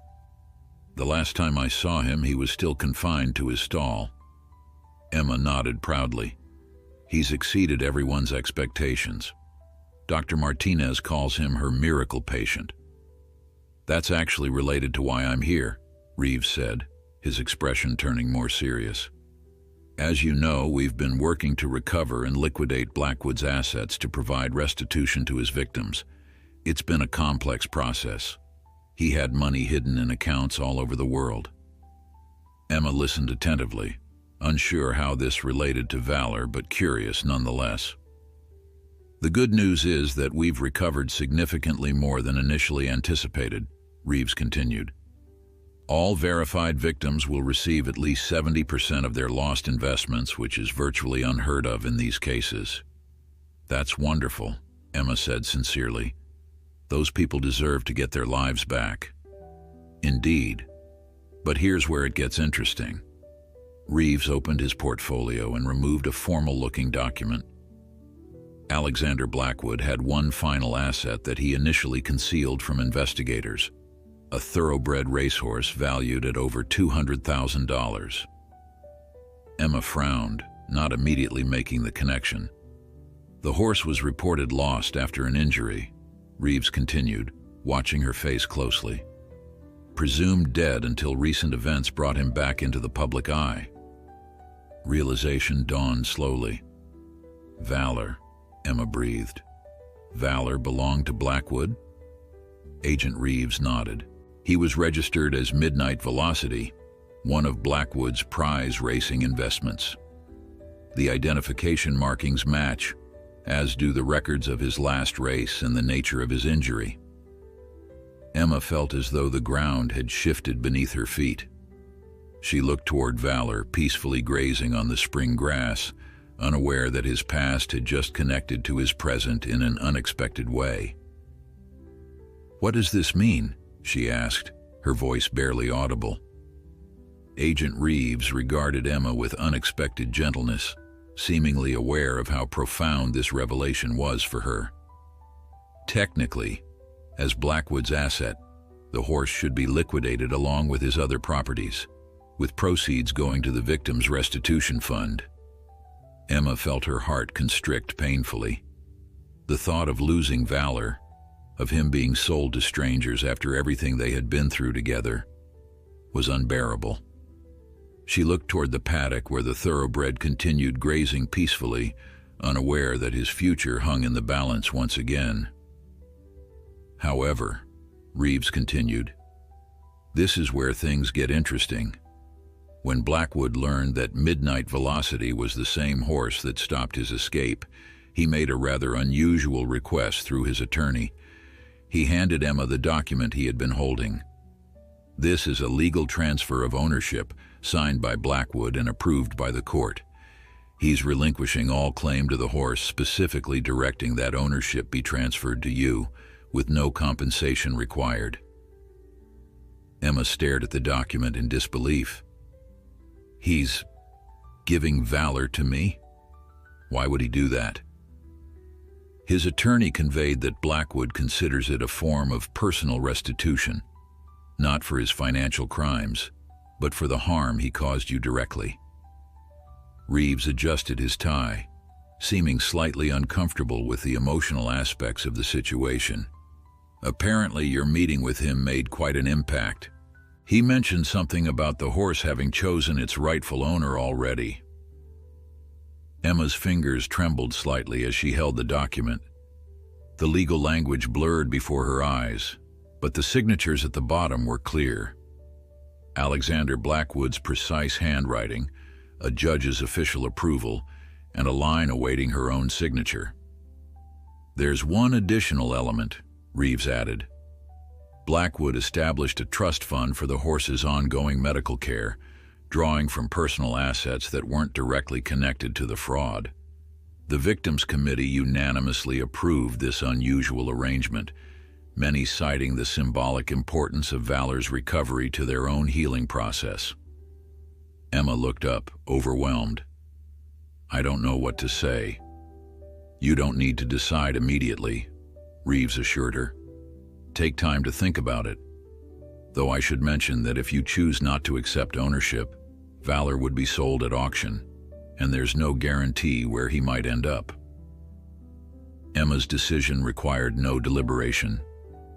"The last time I saw him, he was still confined to his stall." Emma nodded proudly. "He's exceeded everyone's expectations. Dr. Martinez calls him her miracle patient." "That's actually related to why I'm here," Reeves said, his expression turning more serious. "As you know, we've been working to recover and liquidate Blackwood's assets to provide restitution to his victims. It's been a complex process. He had money hidden in accounts all over the world." Emma listened attentively, unsure how this related to Valor, but curious nonetheless. "The good news is that we've recovered significantly more than initially anticipated," Reeves continued. "All verified victims will receive at least 70% of their lost investments, which is virtually unheard of in these cases." "That's wonderful," Emma said sincerely. "Those people deserve to get their lives back." "Indeed. But here's where it gets interesting." Reeves opened his portfolio and removed a formal-looking document. Alexander Blackwood had one final asset that he initially concealed from investigators: a thoroughbred racehorse valued at over $200,000. Emma frowned, not immediately making the connection. "The horse was reported lost after an injury," Reeves continued, watching her face closely. "Presumed dead until recent events brought him back into the public eye." Realization dawned slowly. "Valor," Emma breathed. "Valor belonged to Blackwood?" Agent Reeves nodded. "He was registered as Midnight Velocity, one of Blackwood's prize racing investments. The identification markings match, as do the records of his last race and the nature of his injury." Emma felt as though the ground had shifted beneath her feet. She looked toward Valor, peacefully grazing on the spring grass, unaware that his past had just connected to his present in an unexpected way. "What does this mean?" she asked, her voice barely audible. Agent Reeves regarded Emma with unexpected gentleness, seemingly aware of how profound this revelation was for her. "Technically, as Blackwood's asset, the horse should be liquidated along with his other properties, with proceeds going to the victim's restitution fund." Emma felt her heart constrict painfully. The thought of losing Valor, of him being sold to strangers after everything they had been through together, was unbearable. She looked toward the paddock where the thoroughbred continued grazing peacefully, unaware that his future hung in the balance once again. However, Reeves continued, this is where things get interesting. When Blackwood learned that Midnight Velocity was the same horse that stopped his escape, he made a rather unusual request through his attorney. He handed Emma the document he had been holding. This is a legal transfer of ownership, signed by Blackwood and approved by the court. He's relinquishing all claim to the horse, specifically directing that ownership be transferred to you, with no compensation required. Emma stared at the document in disbelief. He's giving Valor to me? Why would he do that? His attorney conveyed that Blackwood considers it a form of personal restitution, not for his financial crimes, but for the harm he caused you directly. Reeves adjusted his tie, seeming slightly uncomfortable with the emotional aspects of the situation. Apparently, your meeting with him made quite an impact. He mentioned something about the horse having chosen its rightful owner already. Emma's fingers trembled slightly as she held the document. The legal language blurred before her eyes, but the signatures at the bottom were clear. Alexander Blackwood's precise handwriting, a judge's official approval, and a line awaiting her own signature. There's one additional element, Reeves added. Blackwood established a trust fund for the horse's ongoing medical care, drawing from personal assets that weren't directly connected to the fraud. The victims' committee unanimously approved this unusual arrangement, many citing the symbolic importance of Valor's recovery to their own healing process. Emma looked up, overwhelmed. I don't know what to say. You don't need to decide immediately, Reeves assured her. Take time to think about it. Though I should mention that if you choose not to accept ownership, Valor would be sold at auction, and there's no guarantee where he might end up. Emma's decision required no deliberation.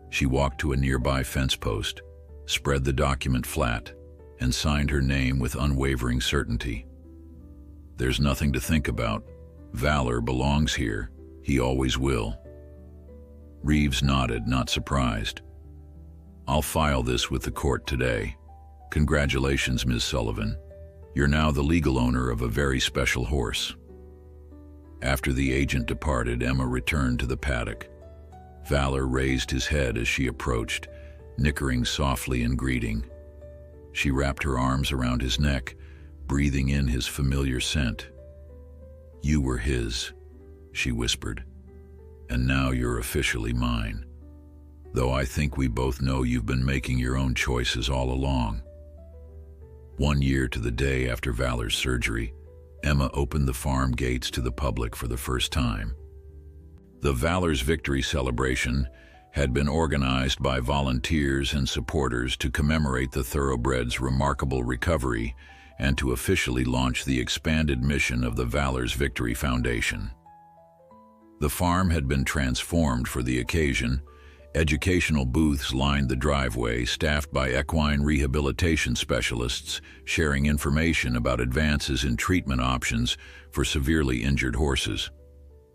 She walked to a nearby fence post, spread the document flat, and signed her name with unwavering certainty. There's nothing to think about. Valor belongs here. He always will. Reeves nodded, not surprised. I'll file this with the court today. Congratulations, Ms. Sullivan. You're now the legal owner of a very special horse. After the agent departed, Emma returned to the paddock. Valor raised his head as she approached, nickering softly in greeting. She wrapped her arms around his neck, breathing in his familiar scent. You were his, she whispered, and now you're officially mine. Though I think we both know you've been making your own choices all along. 1 year to the day after Valor's surgery, Emma opened the farm gates to the public for the first time. The Valor's Victory celebration had been organized by volunteers and supporters to commemorate the thoroughbred's remarkable recovery and to officially launch the expanded mission of the Valor's Victory Foundation. The farm had been transformed for the occasion. Educational booths lined the driveway, staffed by equine rehabilitation specialists sharing information about advances in treatment options for severely injured horses.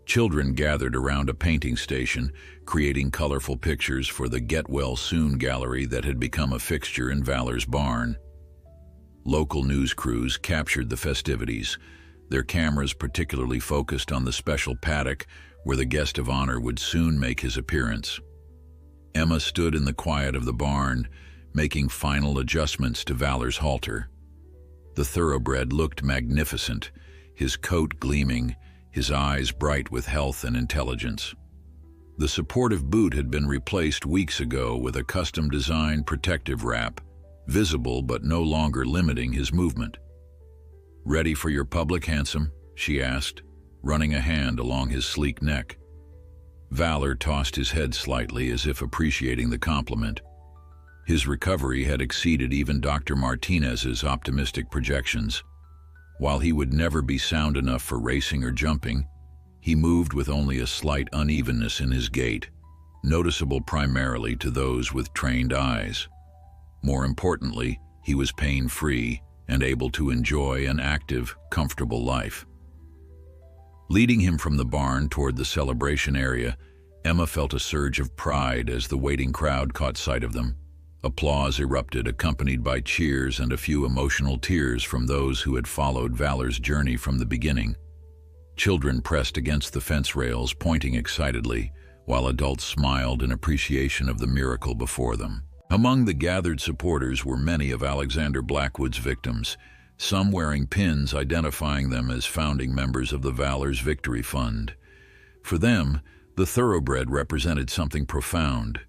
Children gathered around a painting station, creating colorful pictures for the Get Well Soon gallery that had become a fixture in Valor's barn. Local news crews captured the festivities, their cameras particularly focused on the special paddock where the guest of honor would soon make his appearance. Emma stood in the quiet of the barn, making final adjustments to Valor's halter. The thoroughbred looked magnificent, his coat gleaming, his eyes bright with health and intelligence. The supportive boot had been replaced weeks ago with a custom-designed protective wrap, visible but no longer limiting his movement. "Ready for your public, handsome?" she asked, running a hand along his sleek neck. Valor tossed his head slightly as if appreciating the compliment. His recovery had exceeded even Dr. Martinez's optimistic projections. While he would never be sound enough for racing or jumping, He moved with only a slight unevenness in his gait, noticeable primarily to those with trained eyes. More importantly, he was pain-free and able to enjoy an active, comfortable life. Leading him from the barn toward the celebration area, Emma felt a surge of pride as the waiting crowd caught sight of them. Applause erupted, accompanied by cheers and a few emotional tears from those who had followed Valor's journey from the beginning. Children pressed against the fence rails, pointing excitedly, while adults smiled in appreciation of the miracle before them. Among the gathered supporters were many of Alexander Blackwood's victims, some wearing pins identifying them as founding members of the Valor's Victory Fund. For them, the thoroughbred represented something profound: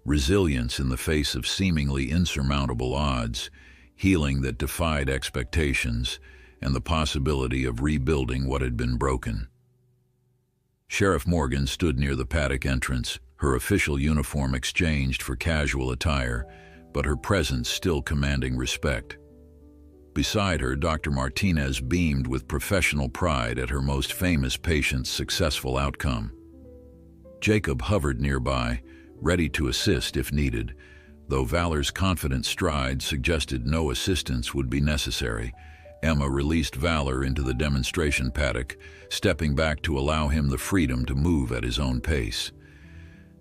resilience in the face of seemingly insurmountable odds, healing that defied expectations, and the possibility of rebuilding what had been broken. Sheriff Morgan stood near the paddock entrance, her official uniform exchanged for casual attire, but her presence still commanding respect. Beside her, Dr. Martinez beamed with professional pride at her most famous patient's successful outcome. Jacob hovered nearby, ready to assist if needed, though Valor's confident stride suggested no assistance would be necessary. Emma released Valor into the demonstration paddock, stepping back to allow him the freedom to move at his own pace.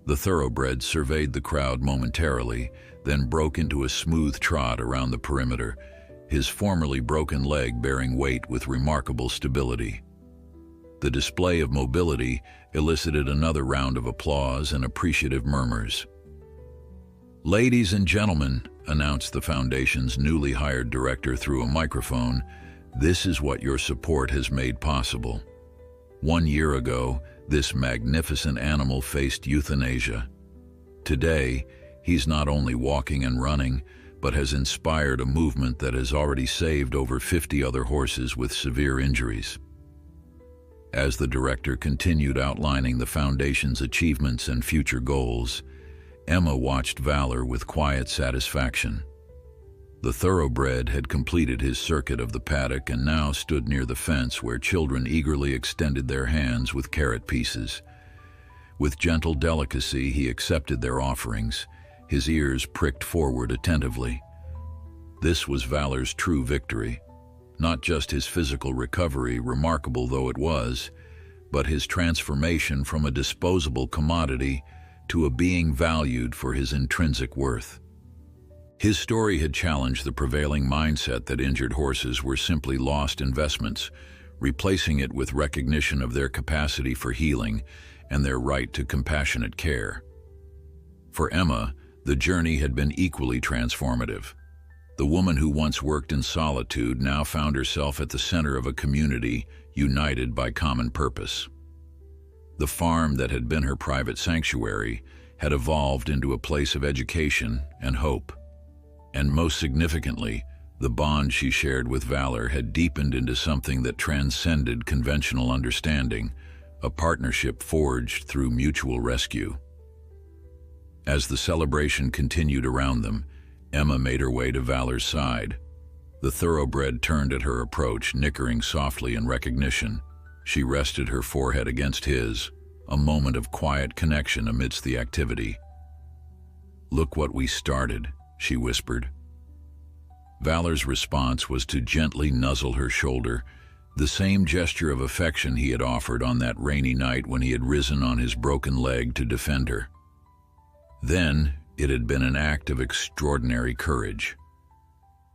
The thoroughbred surveyed the crowd momentarily, then broke into a smooth trot around the perimeter, his formerly broken leg bearing weight with remarkable stability. The display of mobility elicited another round of applause and appreciative murmurs. "Ladies and gentlemen," announced the Foundation's newly hired director through a microphone, "this is what your support has made possible. 1 year ago, this magnificent animal faced euthanasia. Today, he's not only walking and running, but has inspired a movement that has already saved over 50 other horses with severe injuries." As the director continued outlining the Foundation's achievements and future goals, Emma watched Valor with quiet satisfaction. The thoroughbred had completed his circuit of the paddock and now stood near the fence where children eagerly extended their hands with carrot pieces. With gentle delicacy, he accepted their offerings, his ears pricked forward attentively. This was Valor's true victory, not just his physical recovery, remarkable though it was, but his transformation from a disposable commodity to a being valued for his intrinsic worth. His story had challenged the prevailing mindset that injured horses were simply lost investments, replacing it with recognition of their capacity for healing and their right to compassionate care. For Emma, the journey had been equally transformative. The woman who once worked in solitude now found herself at the center of a community united by common purpose. The farm that had been her private sanctuary had evolved into a place of education and hope. And most significantly, the bond she shared with Valor had deepened into something that transcended conventional understanding, a partnership forged through mutual rescue. As the celebration continued around them, Emma made her way to Valor's side. The thoroughbred turned at her approach, nickering softly in recognition. She rested her forehead against his, a moment of quiet connection amidst the activity. "Look what we started," she whispered. Valor's response was to gently nuzzle her shoulder, the same gesture of affection he had offered on that rainy night when he had risen on his broken leg to defend her. Then, it had been an act of extraordinary courage.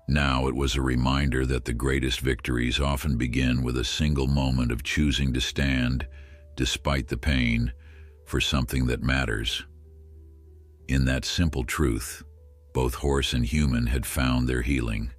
Now it was a reminder that the greatest victories often begin with a single moment of choosing to stand, despite the pain, for something that matters. In that simple truth, both horse and human had found their healing.